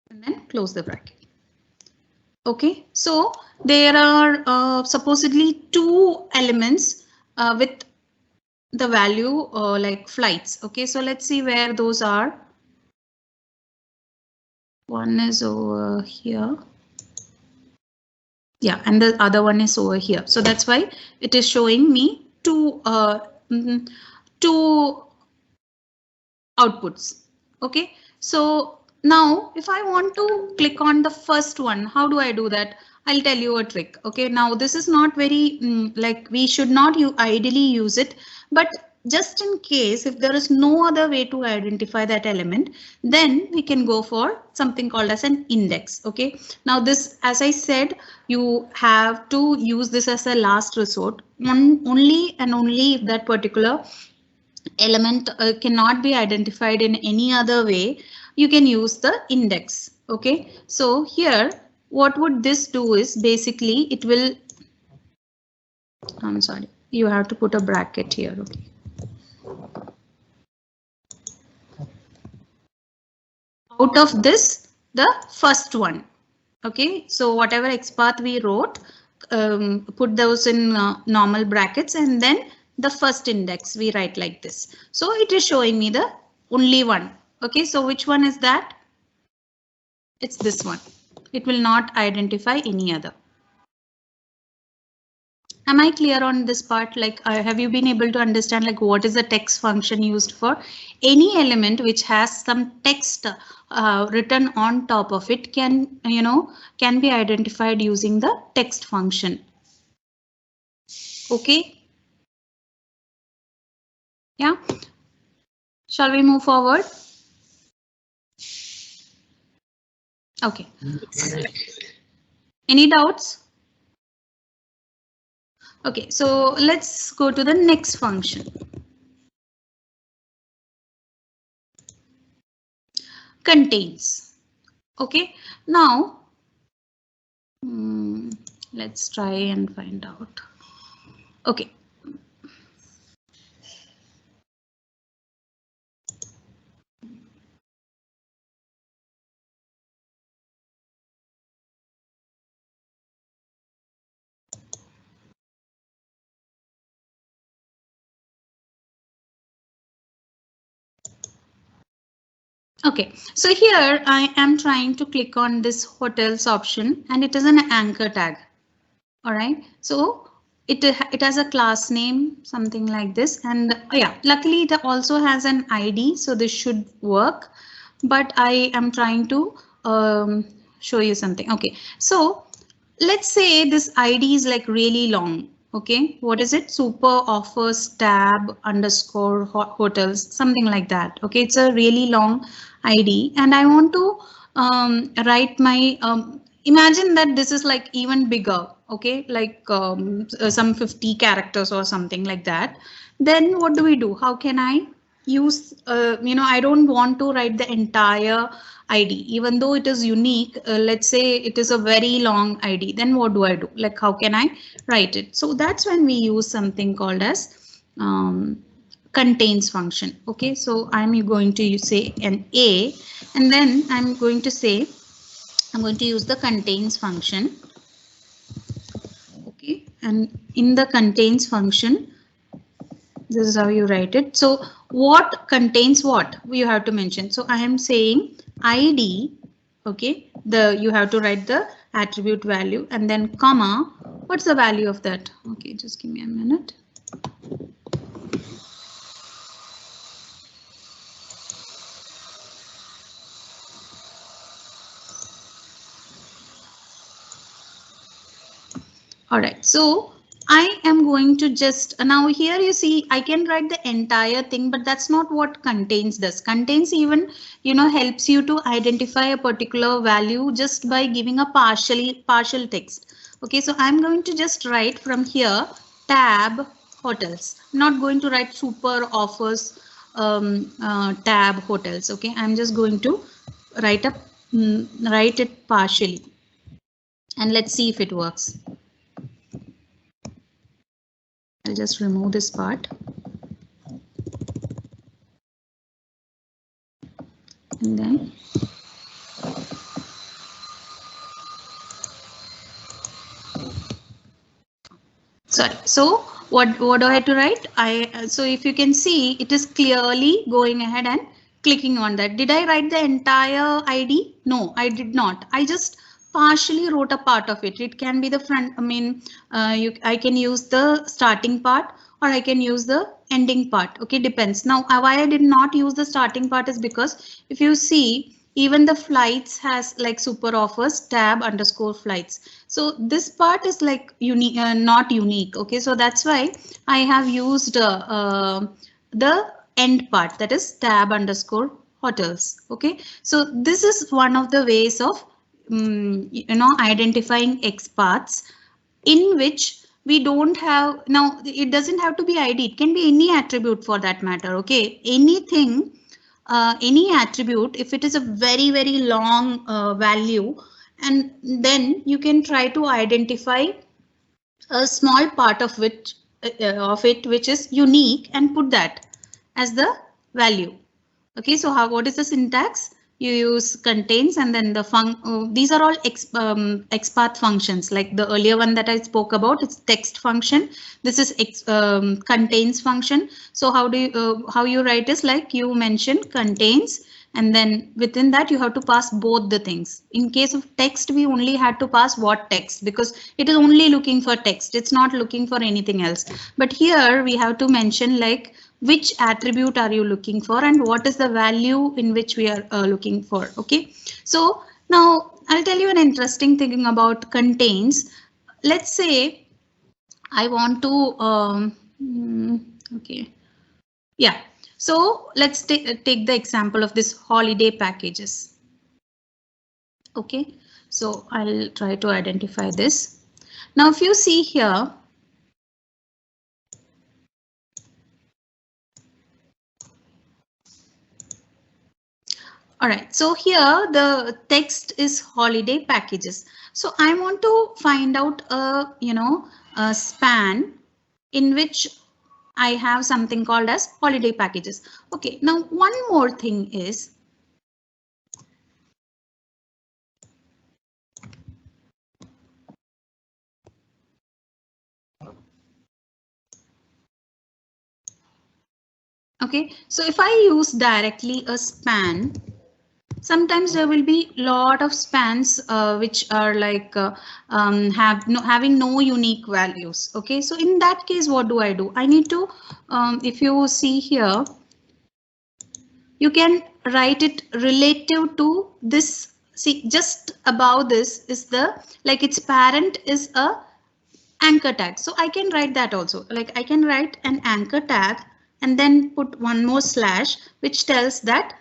And then close the bracket. Okay, so there are supposedly 2 elements with the value like flights. Okay, so let's see where those are. One is over here. Yeah, and the other one is over here. So that's why it is showing me 2 outputs. Okay, So now if I want to click on the first one, how do I do that? I'll tell you a trick. Okay, now this is not very like we should not ideally use it, but just in case if there is no other way to identify that element, then we can go for something called as an index. Okay, now this, as I said, you have to use this as a last resort, only and only if that particular element cannot be identified in any other way, you can use the index. Okay, so here what would this do is basically it will, I'm sorry, you have to put a bracket here. Okay, out of this the first one. Okay, so whatever XPath we wrote, put those in normal brackets, and then the first index we write like this. So it is showing me the only one. Okay, so which one is that? It's this one. It will not identify any other. Am I clear on this part? Like, have you been able to understand like what is the text function used for? Any element which has some text written on top of it can, can be identified using the text function. Okay. Yeah. Shall we move forward? Okay. Any doubts? Okay, so let's go to the next function. Contains. Okay, now let's try and find out. Okay. Okay, so here I am trying to click on this hotels option and it is an anchor tag. All right, so it has a class name, something like this, and yeah, luckily it also has an ID, so this should work. But I am trying to show you something. Okay, so let's say this ID is like really long. Okay, what is it? Super offers tab underscore hotels, something like that. Okay, it's a really long ID and I want to write my imagine that this is like even bigger. Okay, like some 50 characters or something like that. Then what do we do? How can I use, I don't want to write the entire ID, even though it is unique. Let's say it is a very long ID. Then what do I do? Like, how can I write it? So that's when we use something called as contains function. Okay, so I'm going to say an A, and then I'm going to use the contains function. Okay, and in the contains function, this is how you write it. So what contains what you have to mention. So I am saying ID. Okay, you have to write the attribute value and then comma. What's the value of that? Okay, just give me a minute. All right, so I am going to just now here you see I can write the entire thing, but that's not what contains does. Contains even helps you to identify a particular value just by giving a partial text. Okay, so I'm going to just write from here tab hotels. I'm not going to write super offers tab hotels. Okay, I'm just going to write it partially and let's see if it works. I'll just remove this part. And then sorry. So what do I have to write? So if you can see, it is clearly going ahead and clicking on that. Did I write the entire ID? No, I did not. I just partially wrote a part of it. It can be the front, I can use the starting part or I can use the ending part. Okay, depends. Now, why I did not use the starting part is because if you see, even the flights has like super offers tab underscore flights. So this part is like unique, not unique. Okay, so that's why I have used the end part, that is tab underscore hotels. Okay, so this is one of the ways of identifying XPaths in which we don't have. Now it doesn't have to be ID, it can be any attribute for that matter. Okay, anything, any attribute, if it is a very long value, and then you can try to identify a small part of it which is unique and put that as the value. Okay, so what is the syntax? You use contains and then the these are all XPath functions, like the earlier one that I spoke about. It's text function. This is contains function. So how you write is like you mention contains, and then within that you have to pass both the things. In case of text, we only had to pass what text, because it is only looking for text. It's not looking for anything else. But here we have to mention like which attribute are you looking for and what is the value in which we are looking for. Okay, so now I'll tell you an interesting thing about contains. Let's say I want to okay, yeah, so let's take the example of this holiday packages. Okay, so I'll try to identify this. Now if you see here, all right, so here the text is holiday packages. So I want to find out a span in which I have something called as holiday packages. Okay, now one more thing is, okay, so if I use directly a span, sometimes there will be lot of spans which are like having no unique values. Okay, so in that case, what do? I need to, if you see here, you can write it relative to this. See, just above this is the, like its parent is a anchor tag. So I can write that also. Like I can write an anchor tag and then put one more slash, which tells that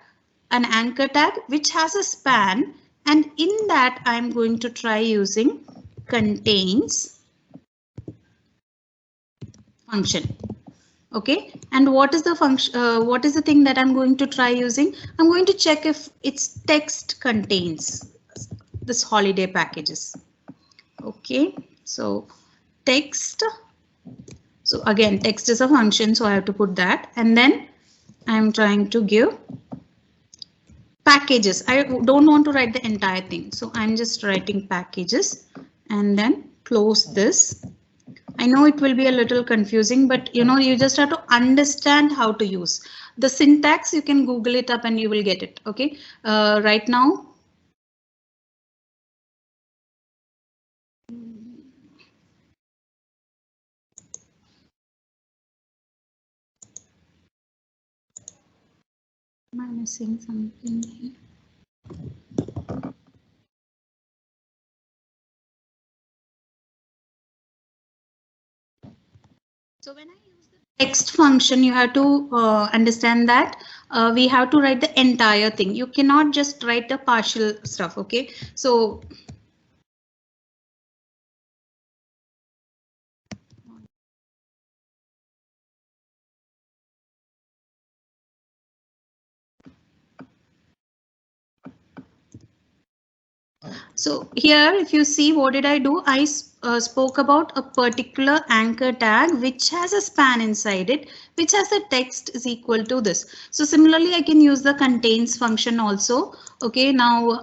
an anchor tag which has a span, and in that I'm going to try using contains function. Okay, and what is the function? What is the thing that I'm going to try using? I'm going to check if its text contains this holiday packages. Okay, so text. So again, text is a function, so I have to put that, and then I'm trying to give packages. I don't want to write the entire thing, so I'm just writing packages and then close this. I know it will be a little confusing, but you just have to understand how to use the syntax. You can Google it up and you will get it. Okay, right now. Am I missing something here? So when I use the text function, you have to understand that we have to write the entire thing. You cannot just write the partial stuff. Okay, so here, if you see, what did I do? I spoke about a particular anchor tag which has a span inside it, which has the text is equal to this. So similarly, I can use the contains function also. Okay, now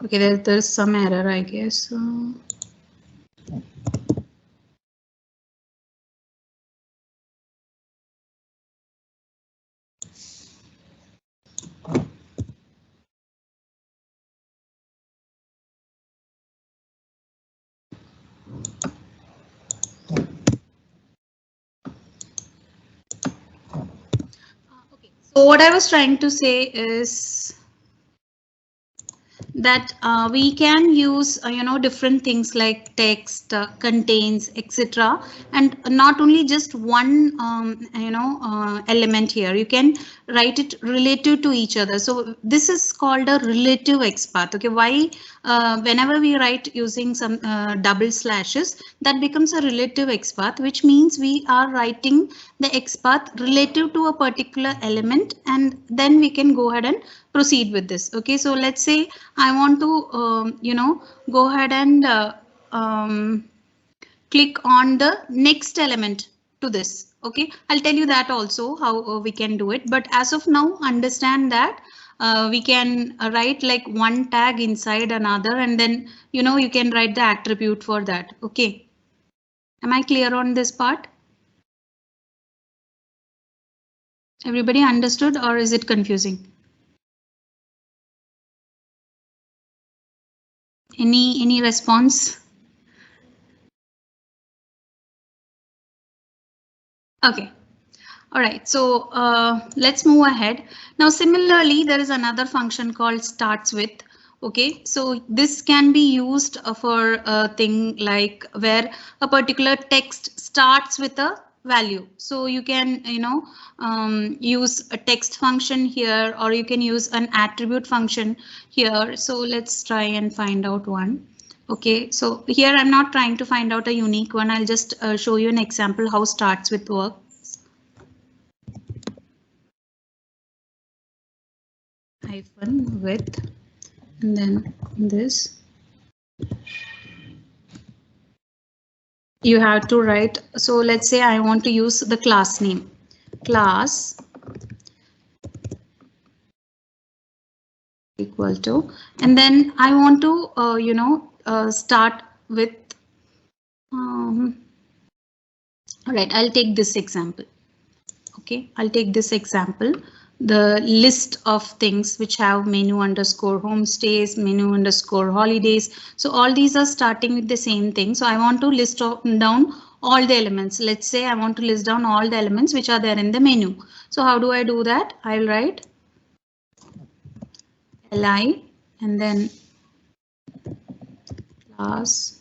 Okay, there's some error, I guess. Okay, so what I was trying to say is that we can use different things like text, contains, etc., and not only just one element here. You can write it relative to each other. So this is called a relative XPath. Okay, why whenever we write using some double slashes, that becomes a relative XPath, which means we are writing the XPath relative to a particular element, and then we can go ahead and proceed with this. Okay, so let's say I want to go ahead and click on the next element to this. Okay, I'll tell you that also how we can do it, but as of now understand that we can write like one tag inside another, and then you can write the attribute for that. Okay, am I clear on this part? Everybody understood, or is it confusing? Any response? Okay. All right, so let's move ahead. Now, similarly, there is another function called starts with. Okay, so this can be used for a thing like where a particular text starts with a value. So you can, use a text function here, or you can use an attribute function here. So let's try and find out one. Okay, so here I'm not trying to find out a unique one. I'll just show you an example how starts with work. Hyphen with, and then this you have to write. So let's say I want to use the class name, class equal to, and then I want to start with all right, I'll take this example. Okay, I'll take this example, the list of things which have menu underscore homestays, menu underscore holidays. So all these are starting with the same thing. So I want to list down all the elements. Let's say I want to list down all the elements which are there in the menu. So how do I do that? I'll write li and then class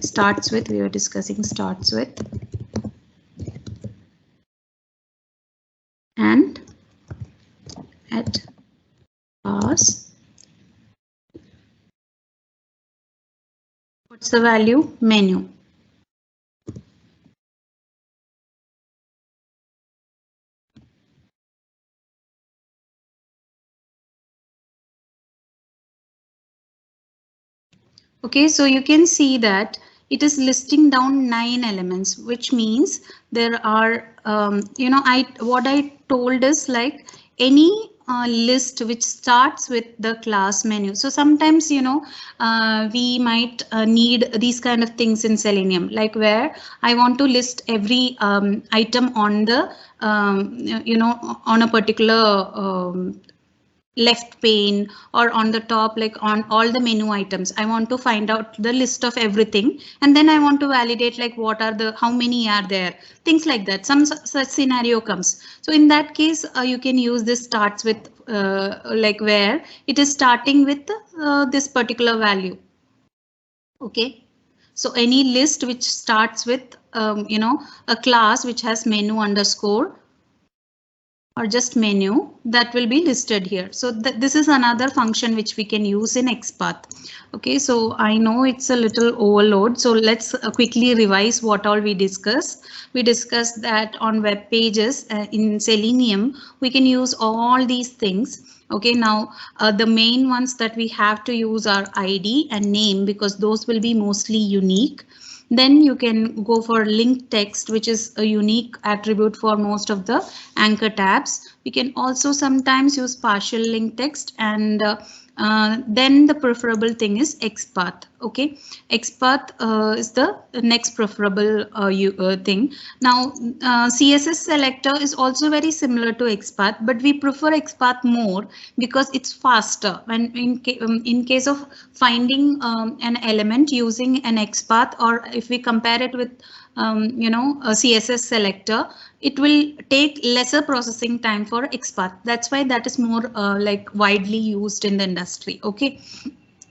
starts with, we were discussing starts with, and at class, what's the value? Menu. Okay, so you can see that it is listing down 9 elements, which means there are, what I told is like any list which starts with the class menu. So sometimes, we might need these kind of things in Selenium, like where I want to list every item on the, on a particular left pane or on the top, like on all the menu items. I want to find out the list of everything, and then I want to validate like what are the, how many are there, things like that. Some such scenario comes. So in that case, you can use this starts with like where it is starting with this particular value. Okay, so any list which starts with a class which has menu underscore or just menu, that will be listed here. So this is another function which we can use in XPath. Okay, so I know it's a little overload, so let's quickly revise what all we discussed. We discussed that on web pages in Selenium, we can use all these things. Okay, now the main ones that we have to use are ID and name, because those will be mostly unique. Then you can go for linked text, which is a unique attribute for most of the anchor tabs. We can also sometimes use partial linked text, and then the preferable thing is XPath. Okay, XPath is the next preferable thing. Now, CSS selector is also very similar to XPath, but we prefer XPath more because it's faster. When in case of finding an element using an XPath, or if we compare it with a CSS selector, it will take lesser processing time for XPath. That's why that is more like widely used in the industry. Okay.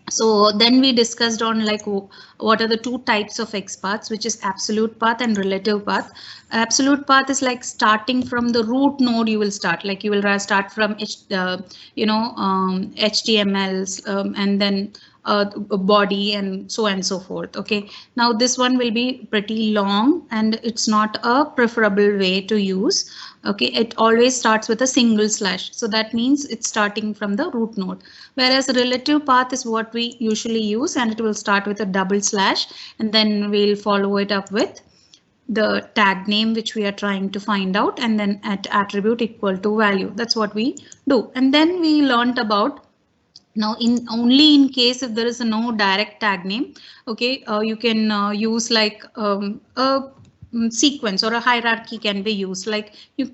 So then we discussed on like what are the two types of XPaths, which is absolute path and relative path. Absolute path is like starting from the root node. You will start like you will start from HTMLs and then a body and so forth. Okay, now this one will be pretty long and it's not a preferable way to use. Okay, it always starts with a single slash, so that means it's starting from the root node, whereas relative path is what we usually use, and it will start with a double slash and then we'll follow it up with the tag name which we are trying to find out, and then at attribute equal to value. That's what we do. And then we learned about, now in only in case if there is no direct tag name, okay, you can use like a sequence or a hierarchy can be used, like you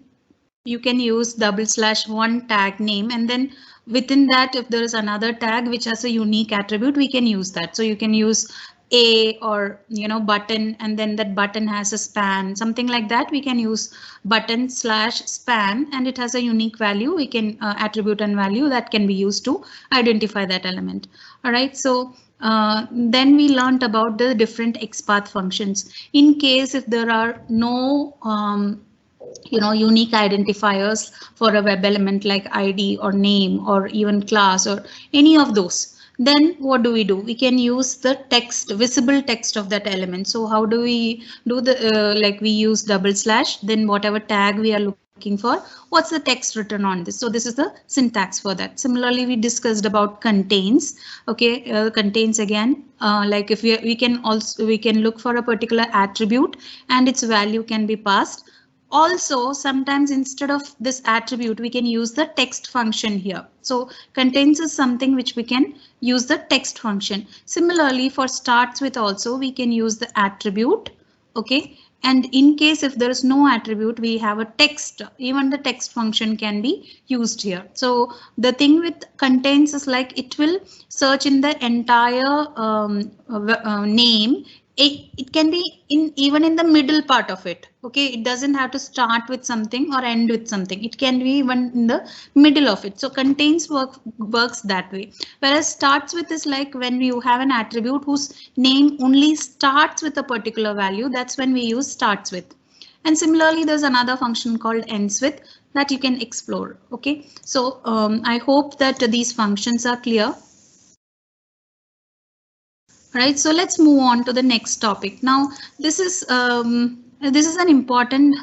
can use double slash one tag name, and then within that if there is another tag which has a unique attribute, we can use that. So you can use a or button, and then that button has a span, something like that. We can use button slash span and it has a unique value. We can attribute and value that can be used to identify that element. All right, so then we learned about the different XPath functions. In case if there are no unique identifiers for a web element like ID or name or even class or any of those, then what do? We can use the text, visible text of that element. So how do we do the like we use double slash, then whatever tag we are looking for, what's the text written on this? So this is the syntax for that. Similarly, we discussed about contains. Okay, contains again, like if we can look for a particular attribute and its value can be passed. Also, sometimes instead of this attribute, we can use the text function here. So contains is something which we can use the text function. Similarly, for starts with also we can use the attribute. Okay, and in case if there is no attribute, we have a text. Even the text function can be used here. So the thing with contains is like it will search in the entire name. It can be even in the middle part of it. Okay, it doesn't have to start with something or end with something. It can be even in the middle of it. So contains works that way. Whereas starts with is like when you have an attribute whose name only starts with a particular value. That's when we use starts with. And similarly, there's another function called ends with that you can explore. Okay, so I hope that these functions are clear. Right, so let's move on to the next topic. Now, this is an important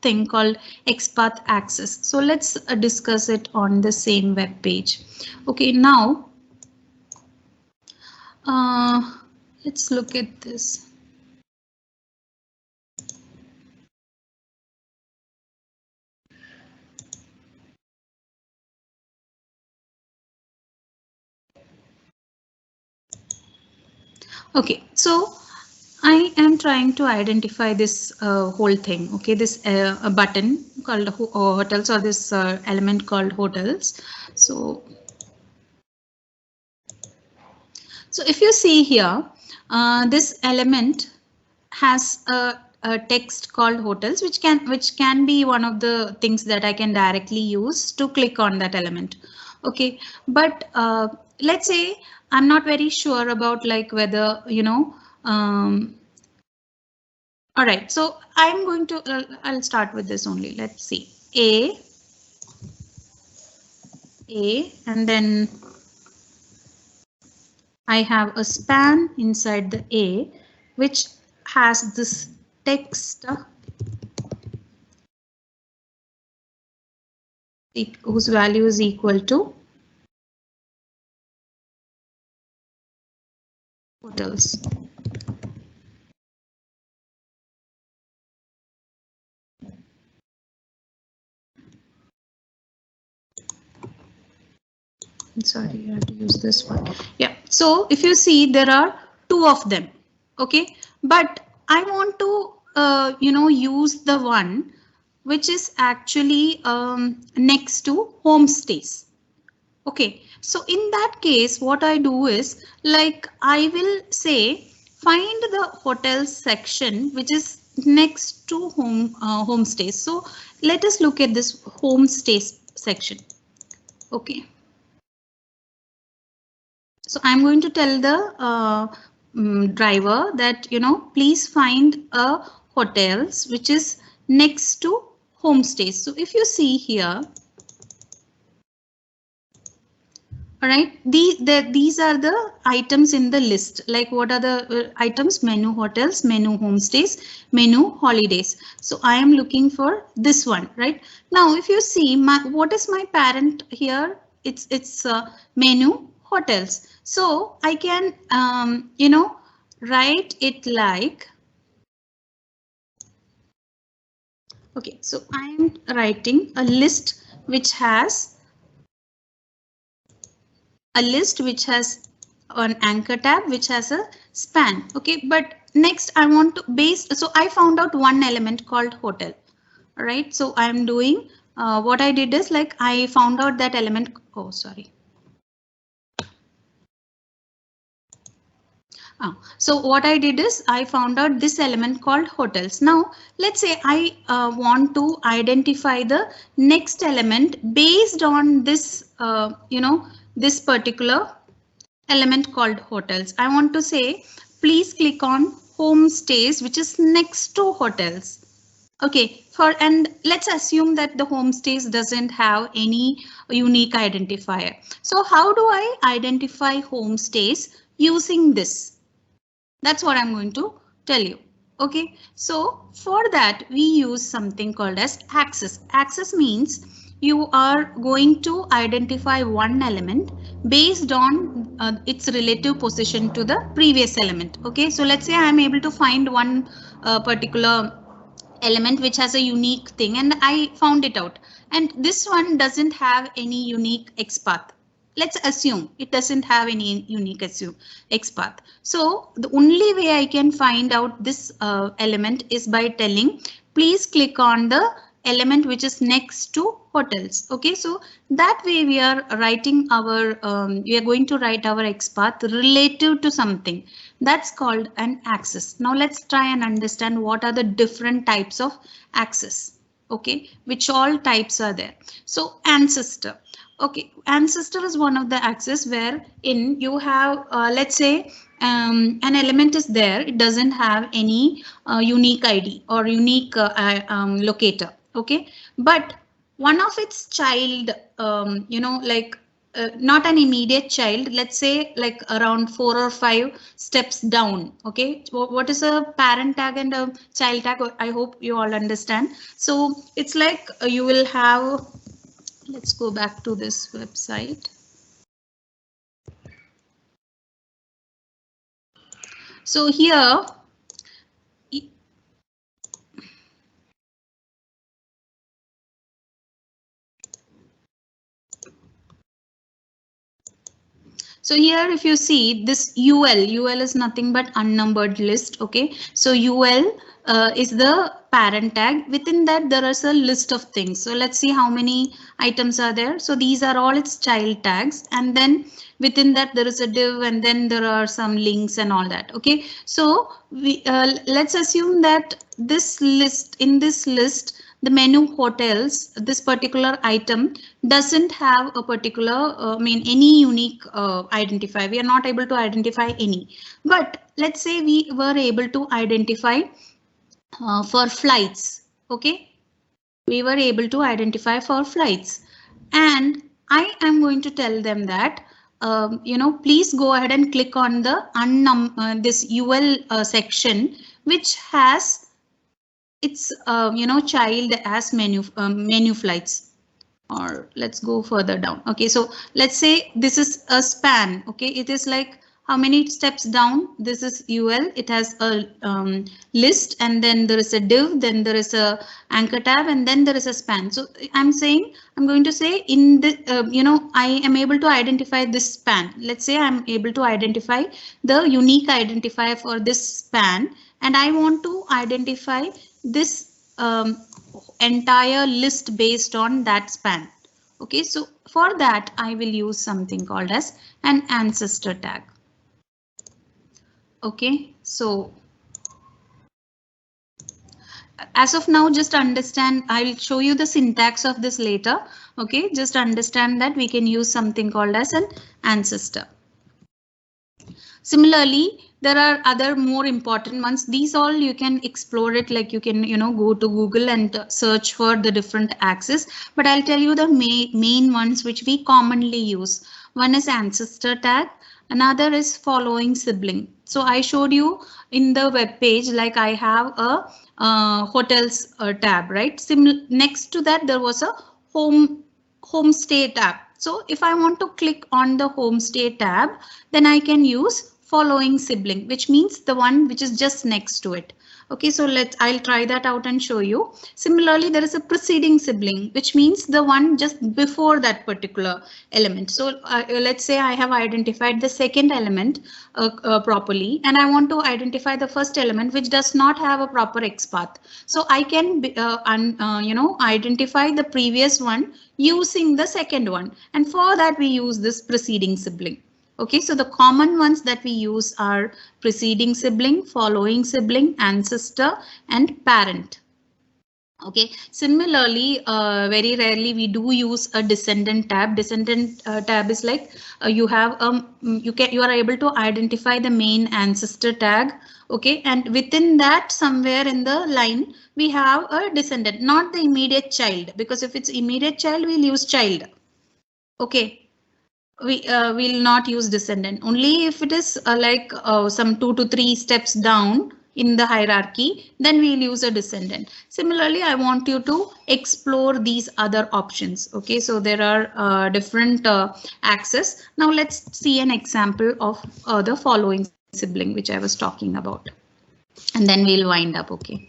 thing called XPath access. So let's discuss it on the same web page. Okay, now let's look at this. Okay, so I am trying to identify this whole thing. Okay, this a button called hotels, or this element called hotels. So if you see here, this element has a text called hotels, which can be one of the things that I can directly use to click on that element. Okay, but let's say I'm not very sure about like whether all right, so I'm going to I'll start with this only. Let's see, a and then I have a span inside the A, which has this text whose value is equal to hotels. sorry, I have to use this one. Yeah, so if you see, there are two of them. Okay, but I want to use the one which is actually next to homestays. Okay, so in that case, what I do is, like, I will say find the hotels section which is next to homestays. So let us look at this homestays section. Okay, so I'm going to tell the driver that, please find a hotels which is next to homestays. So if you see here, all right, these are the items in the list. Like, what are the items? Menu hotels, menu homestays, menu holidays. So I am looking for this one, right? Now, if you see, what is my parent here? It's menu hotels. So I can write it like. Okay, so I am writing a list which has an anchor tab which has a span. Okay, but next I want to so I found out one element called hotel. All right, so I'm doing what I did is, like, I found out that element. Oh, sorry. So what I did is, I found out this element called hotels. Now let's say I want to identify the next element based on this this particular element called hotels. I want to say, please click on homestays which is next to hotels. Okay, and let's assume that the homestays doesn't have any unique identifier. So how do I identify homestays using this? That's what I'm going to tell you. Okay, so for that we use something called as access. Access means you are going to identify one element based on its relative position to the previous element. Okay, so let's say I am able to find one particular element which has a unique thing, and I found it out, and this one doesn't have any unique XPath. Let's assume it doesn't have any unique XPath. So the only way I can find out this element is by telling, please click on the element which is next to hotels. Okay, so that way we are writing our we are going to write our XPath relative to something. That's called an access. Now let's try and understand what are the different types of access. Okay, which all types are there. So ancestor. Okay, ancestor is one of the access where in you have let's say an element is there. It doesn't have any unique ID or unique locator. Okay, but one of its child, not an immediate child, let's say like around 4 or 5 steps down. Okay, what is a parent tag and a child tag? I hope you all understand. So it's like you will have, let's go back to this website. So here, so here if you see this UL is nothing but unnumbered list. Okay, so UL is the parent tag. Within that there is a list of things. So let's see how many items are there. So these are all its child tags, and then within that there is a div, and then there are some links and all that. Okay, so we let's assume that this list, in this list, the menu hotels, this particular item doesn't have a particular any unique identifier. We are not able to identify any, but let's say we were able to identify for flights. Okay, we were able to identify for flights, and I am going to tell them that please go ahead and click on the this UL section which has its child as menu flights. Or let's go further down. Okay, so let's say this is a span. Okay, it is like how many steps down? This is UL. It has a list, and then there is a div, then there is a anchor tab, and then there is a span. So I'm going to say in the, I am able to identify this span. Let's say I'm able to identify the unique identifier for this span, and I want to identify this entire list based on that span. Okay, so for that I will use something called as an ancestor tag. Okay, so as of now, just understand, I'll show you the syntax of this later. Okay, just understand that we can use something called as an ancestor. Similarly, there are other more important ones. These all you can explore it, like you can, go to Google and search for the different axes. But I'll tell you the main ones which we commonly use. One is ancestor tag. Another is following sibling. So I showed you in the web page, like I have a hotels tab, right? Next to that, there was a homestay tab. So if I want to click on the homestay tab, then I can use following sibling, which means the one which is just next to it. Okay, so I'll try that out and show you. Similarly, there is a preceding sibling, which means the one just before that particular element. So let's say I have identified the second element properly, and I want to identify the first element which does not have a proper XPath. So I can identify the previous one using the second one, and for that we use this preceding sibling. Okay, so the common ones that we use are preceding sibling, following sibling, ancestor, and parent. Okay, similarly, very rarely we do use a descendant tab. Descendant tab is like you are able to identify the main ancestor tag. Okay, and within that, somewhere in the line, we have a descendant, not the immediate child, because if it's immediate child, we'll use child. Okay. We will not use descendant. Only if it is some 2 to 3 steps down in the hierarchy, then we'll use a descendant. Similarly, I want you to explore these other options. Okay, so there are different axes. Now let's see an example of the following sibling which I was talking about, and then we'll wind up. Okay,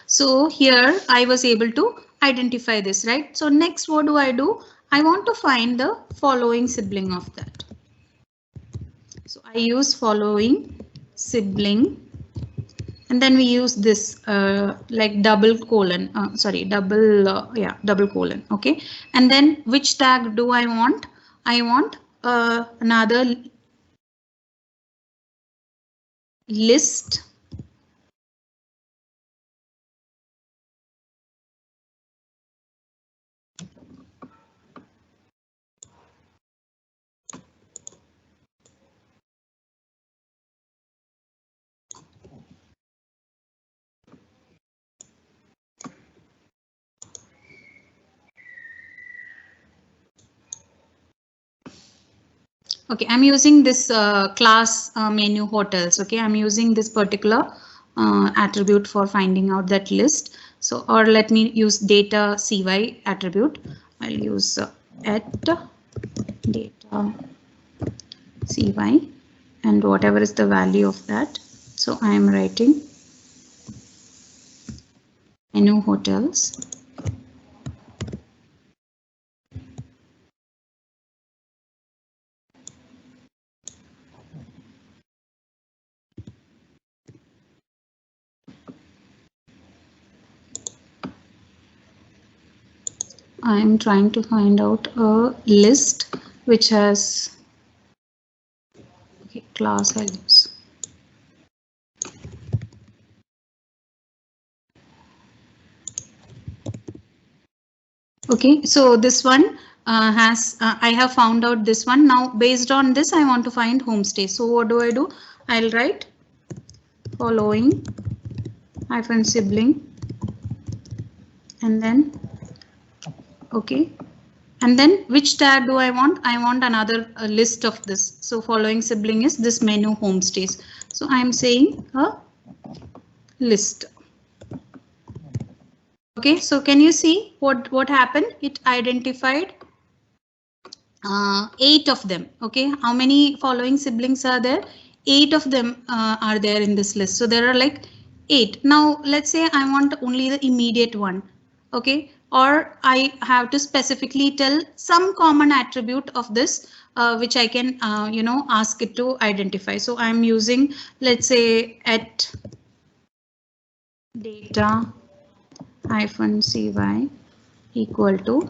so here I was able to identify this, right? So next, what do? I want to find the following sibling of that. So I use following sibling, and then we use this like double colon, double colon. Okay, and then which tag do I want? I want another list. Okay, I'm using this class menu hotels. Okay, I'm using this particular attribute for finding out that list. So, or let me use data cy attribute. I'll use at data cy and whatever is the value of that. So I am writing menu hotels. I am trying to find out a list which has class values. Okay, so this one I have found out this one. Now based on this, I want to find homestay. So what do? I'll write following hyphen sibling, and then okay, and then which tag do I want? I want another list of this. So following sibling is this menu homestays. So I am saying a list. Okay, so can you see what happened? It identified 8 of them. Okay, how many following siblings are there? 8 of them are there in this list. So there are like 8. Now let's say I want only the immediate one. Okay, or I have to specifically tell some common attribute of this which I can ask it to identify. So I'm using, let's say, at data -cy equal to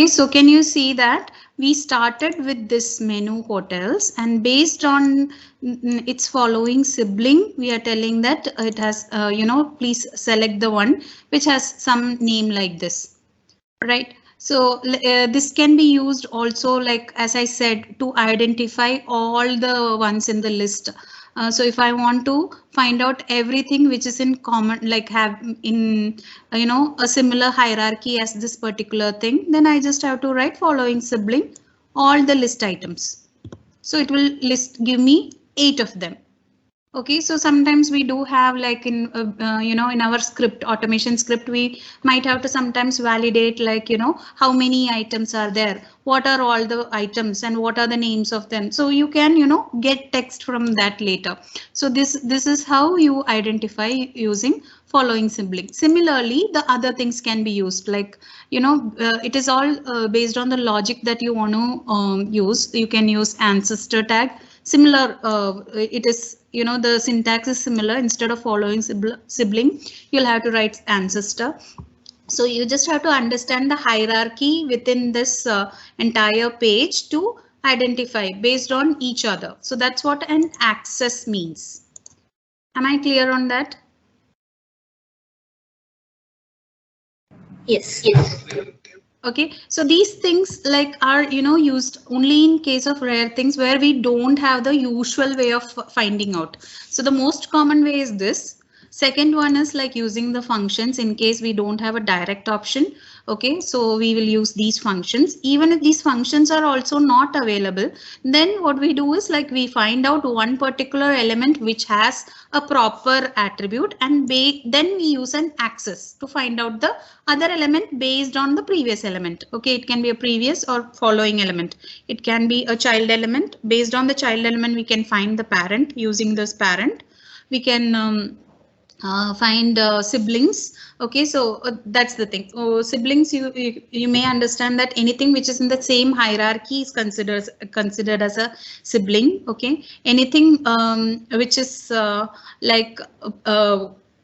okay, so can you see that we started with this menu hotels, and based on its following sibling, we are telling that it has, please select the one which has some name like this, right? So this can be used also, like as I said, to identify all the ones in the list. So if I want to find out everything which is in common, like have in a similar hierarchy as this particular thing, then I just have to write following sibling all the list items. So it will give me 8 of them. Okay, so sometimes we do have, like in in our script, automation script, we might have to sometimes validate, like how many items are there, what are all the items, and what are the names of them. So you can get text from that later. So this is how you identify using following sibling. Similarly, the other things can be used, like it is all based on the logic that you want to use. You can use ancestor tag. Similar, it is, the syntax is similar. Instead of following sibling, you'll have to write ancestor. So you just have to understand the hierarchy within this entire page to identify based on each other. So that's what an access means. Am I clear on that? Yes. Okay, so these things like are used only in case of rare things where we don't have the usual way of finding out. So the most common way is this. Second one is like using the functions in case we don't have a direct option. Okay, so we will use these functions. Even if these functions are also not available, then what we do is like we find out one particular element which has a proper attribute, and then we use an access to find out the other element based on the previous element. Okay, it can be a previous or following element. It can be a child element. Based on the child element, we can find the parent using this parent. We can find siblings. Okay, so that's the thing. Siblings, you may understand that anything which is in the same hierarchy is considered as a sibling. Okay, anything which is like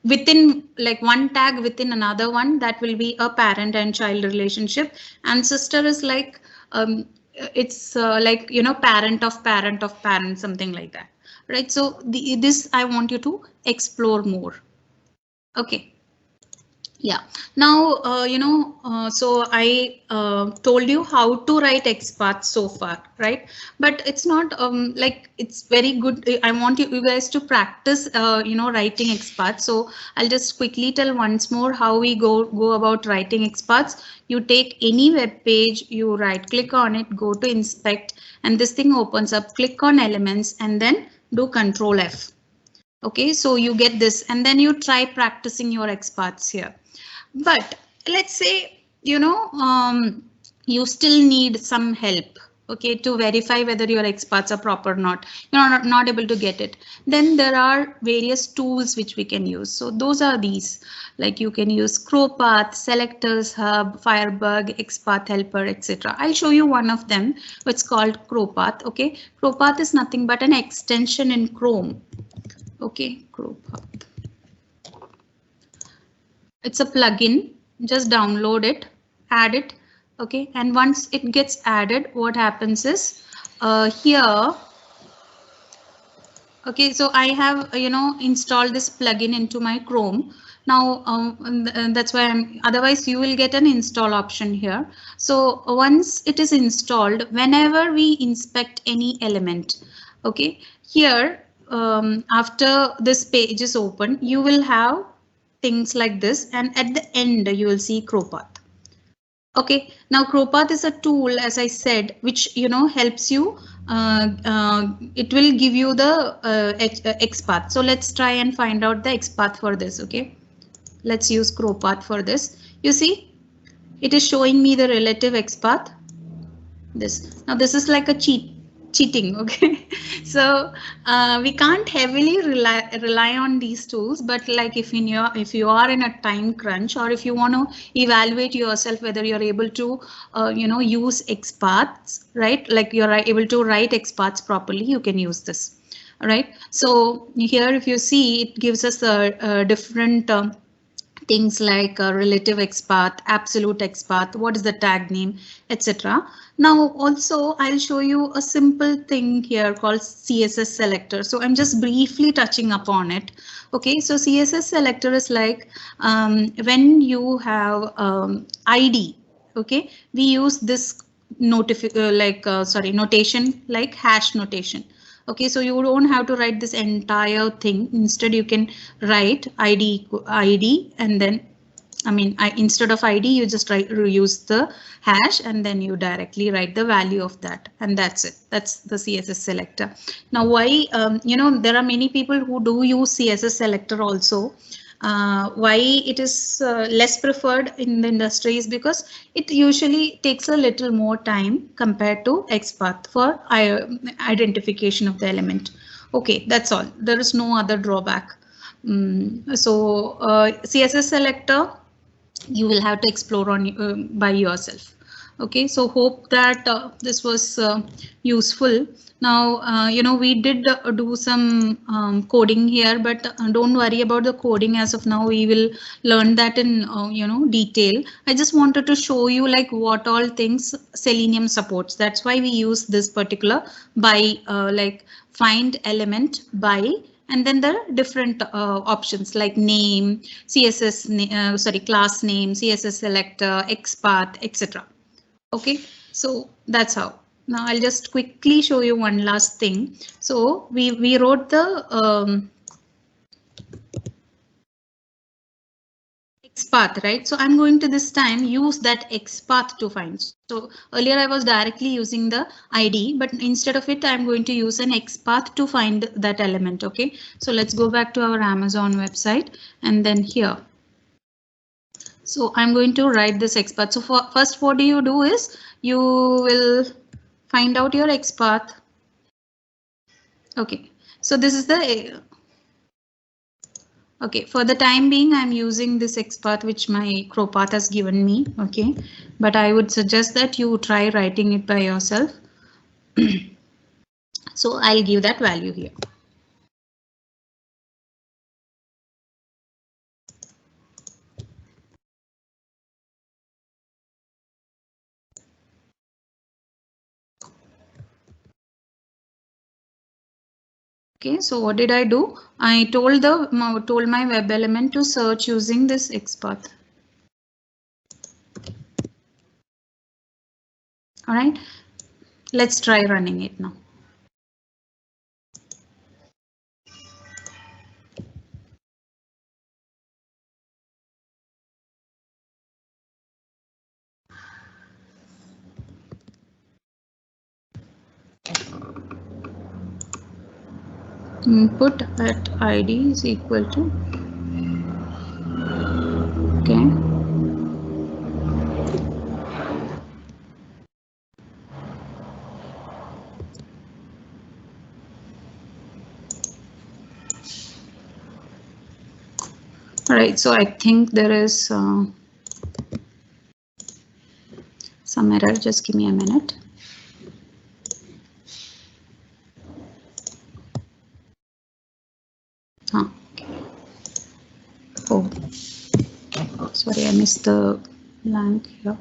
within, like one tag within another one, that will be a parent and child relationship. Ancestor is like it's like parent of parent of parent, something like that, right? So this I want you to explore more. Okay. Yeah. Now, so I told you how to write XPath so far, right? But it's not like it's very good. I want you guys to practice, writing XPath. So I'll just quickly tell once more how we go about writing XPaths. You take any web page, you right click on it, go to inspect, and this thing opens up. Click on elements and then do Control F. Okay, so you get this, and then you try practicing your XPaths here. But let's say, you still need some help, okay, to verify whether your XPaths are proper or not. You're not able to get it. Then there are various tools which we can use. So those are these, like you can use CrowPath, Selectors Hub, Firebug, XPath Helper, etc. I'll show you one of them, which is called CrowPath. Okay, CrowPath is nothing but an extension in Chrome. Okay, CrowPath. It's a plugin. Just download it, add it. Okay, and once it gets added, what happens is here. Okay, so I have installed this plugin into my Chrome. Now that's why otherwise you will get an install option here. So once it is installed, whenever we inspect any element, Okay, here after this page is open, you will have things like this, and at the end you will see crow path. Okay, now crow path is a tool, as I said, which helps you. It will give you the X path. So let's try and find out the X path for this. Okay, let's use crow path for this. You see, it is showing me the relative X path. This is like a cheating. Okay, so we can't heavily rely on these tools, but like if you are in a time crunch, or if you want to evaluate yourself whether you're able to use XPaths, right, like you're able to write XPaths properly, you can use this. All right, so here if you see, it gives us a different things like relative XPath, absolute XPath, what is the tag name, etc. Now also I'll show you a simple thing here called CSS selector. So I'm just briefly touching upon it. Okay, so CSS selector is like when you have ID. Okay, we use this notation like hash notation. Okay, so you don't have to write this entire thing. Instead, you can write ID, and then instead of ID, you just use the hash, and then you directly write the value of that, and that's it. That's the CSS selector. Now, why there are many people who do use CSS selector also. Why it is less preferred in the industry is because it usually takes a little more time compared to XPath for identification of the element. Okay, that's all. There is no other drawback. So CSS selector, you will have to explore on by yourself. Okay, so hope that this was useful. Now, we did do some coding here, but don't worry about the coding as of now. We will learn that in detail. I just wanted to show you like what all things Selenium supports. That's why we use this particular by like find element by, and then there are different options like name, CSS, class name, CSS selector, XPath, etc. Okay, so that's how. Now I'll just quickly show you one last thing. So we wrote the XPath, right? So I'm going to this time use that XPath to find. So earlier I was directly using the ID, but instead of it, I'm going to use an XPath to find that element. Okay, so let's go back to our Amazon website, and then here. So I'm going to write this XPath. So first, what you do is you will find out your XPath. Okay, so this is the okay, for the time being, I'm using this XPath which my crow path has given me. Okay, but I would suggest that you try writing it by yourself. So I'll give that value here. Okay, so what did I do? I told my web element to search using this XPath. All right, let's try running it now. Input at ID is equal to, okay. All right, so I think there is some error. Just give me a minute. Okay. Oh, sorry, I missed the blank here.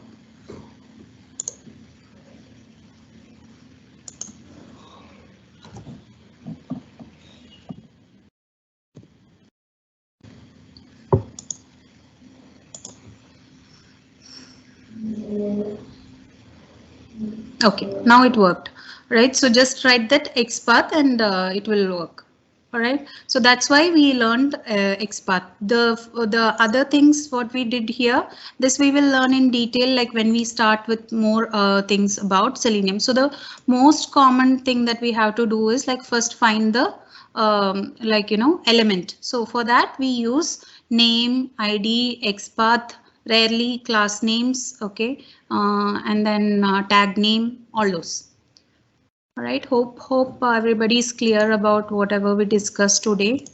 Okay, now it worked. right? So just write that XPath and it will work. All right, so that's why we learned XPath. The other things what we did here, this we will learn in detail like when we start with more things about Selenium. So the most common thing that we have to do is like first find the element. So for that we use name, ID, XPath, rarely class names, okay, and then tag name, all those. All right, hope everybody is clear about whatever we discussed today.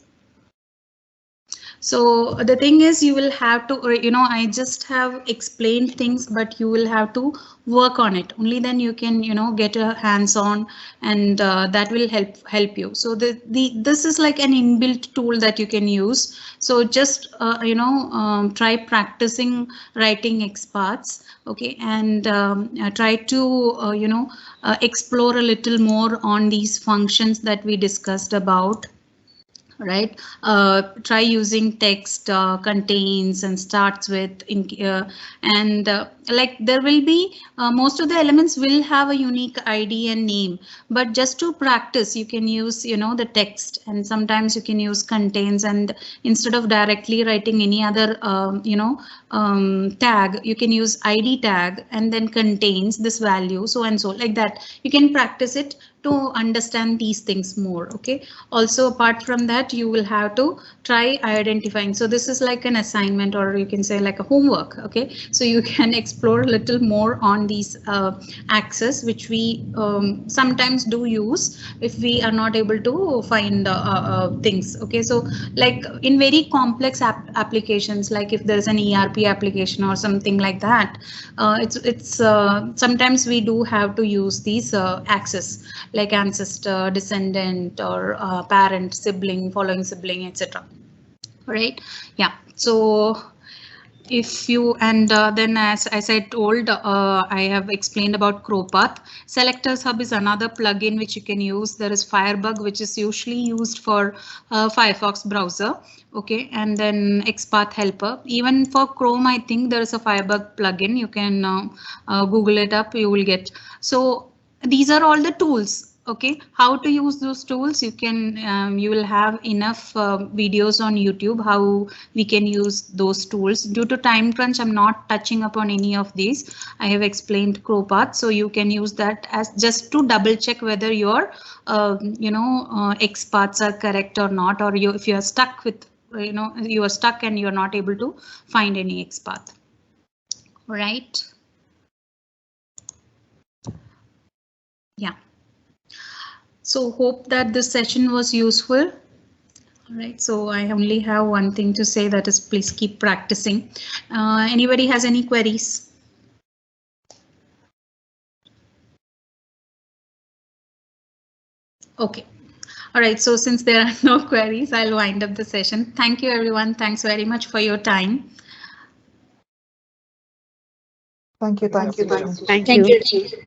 So the thing is, you will have to, I just have explained things, but you will have to work on it. Only then you can, get a hands on, and that will help you. So this is like an inbuilt tool that you can use. So just try practicing writing XPaths, okay, and try to explore a little more on these functions that we discussed about. Right, try using text, contains and starts with, and like there will be most of the elements will have a unique ID and name, but just to practice you can use the text, and sometimes you can use contains, and instead of directly writing any other tag, you can use ID tag and then contains this value, so and so, like that. You can practice it to understand these things more. Okay, also apart from that you will have to try identifying. So this is like an assignment, or you can say like a homework. Okay, so you can explore a little more on these access, which we sometimes do use if we are not able to find things. Okay, so like in very complex applications, like if there's an ERP application or something like that, it's sometimes we do have to use these access, like ancestor, descendant, or parent, sibling, following sibling, etc. Right? Yeah. So if you, and then as I told, I have explained about CrowPath. Selectors Hub is another plugin which you can use. There is Firebug, which is usually used for Firefox browser. Okay, and then XPath Helper. Even for Chrome, I think there is a Firebug plugin. You can Google it up. You will get. So these are all the tools. Okay, how to use those tools? You can you will have enough videos on YouTube how we can use those tools. Due to time crunch, I'm not touching upon any of these. I have explained CrowPath, so you can use that as just to double check whether your XPaths are correct or not, or if you are stuck with you are stuck and you are not able to find any XPath. Right? Yeah. So hope that this session was useful. All right, so I only have one thing to say, that is please keep practicing. Anybody has any queries? Okay. All right, so since there are no queries, I'll wind up the session. Thank you, everyone. Thanks very much for your time. Thank you. Thank you.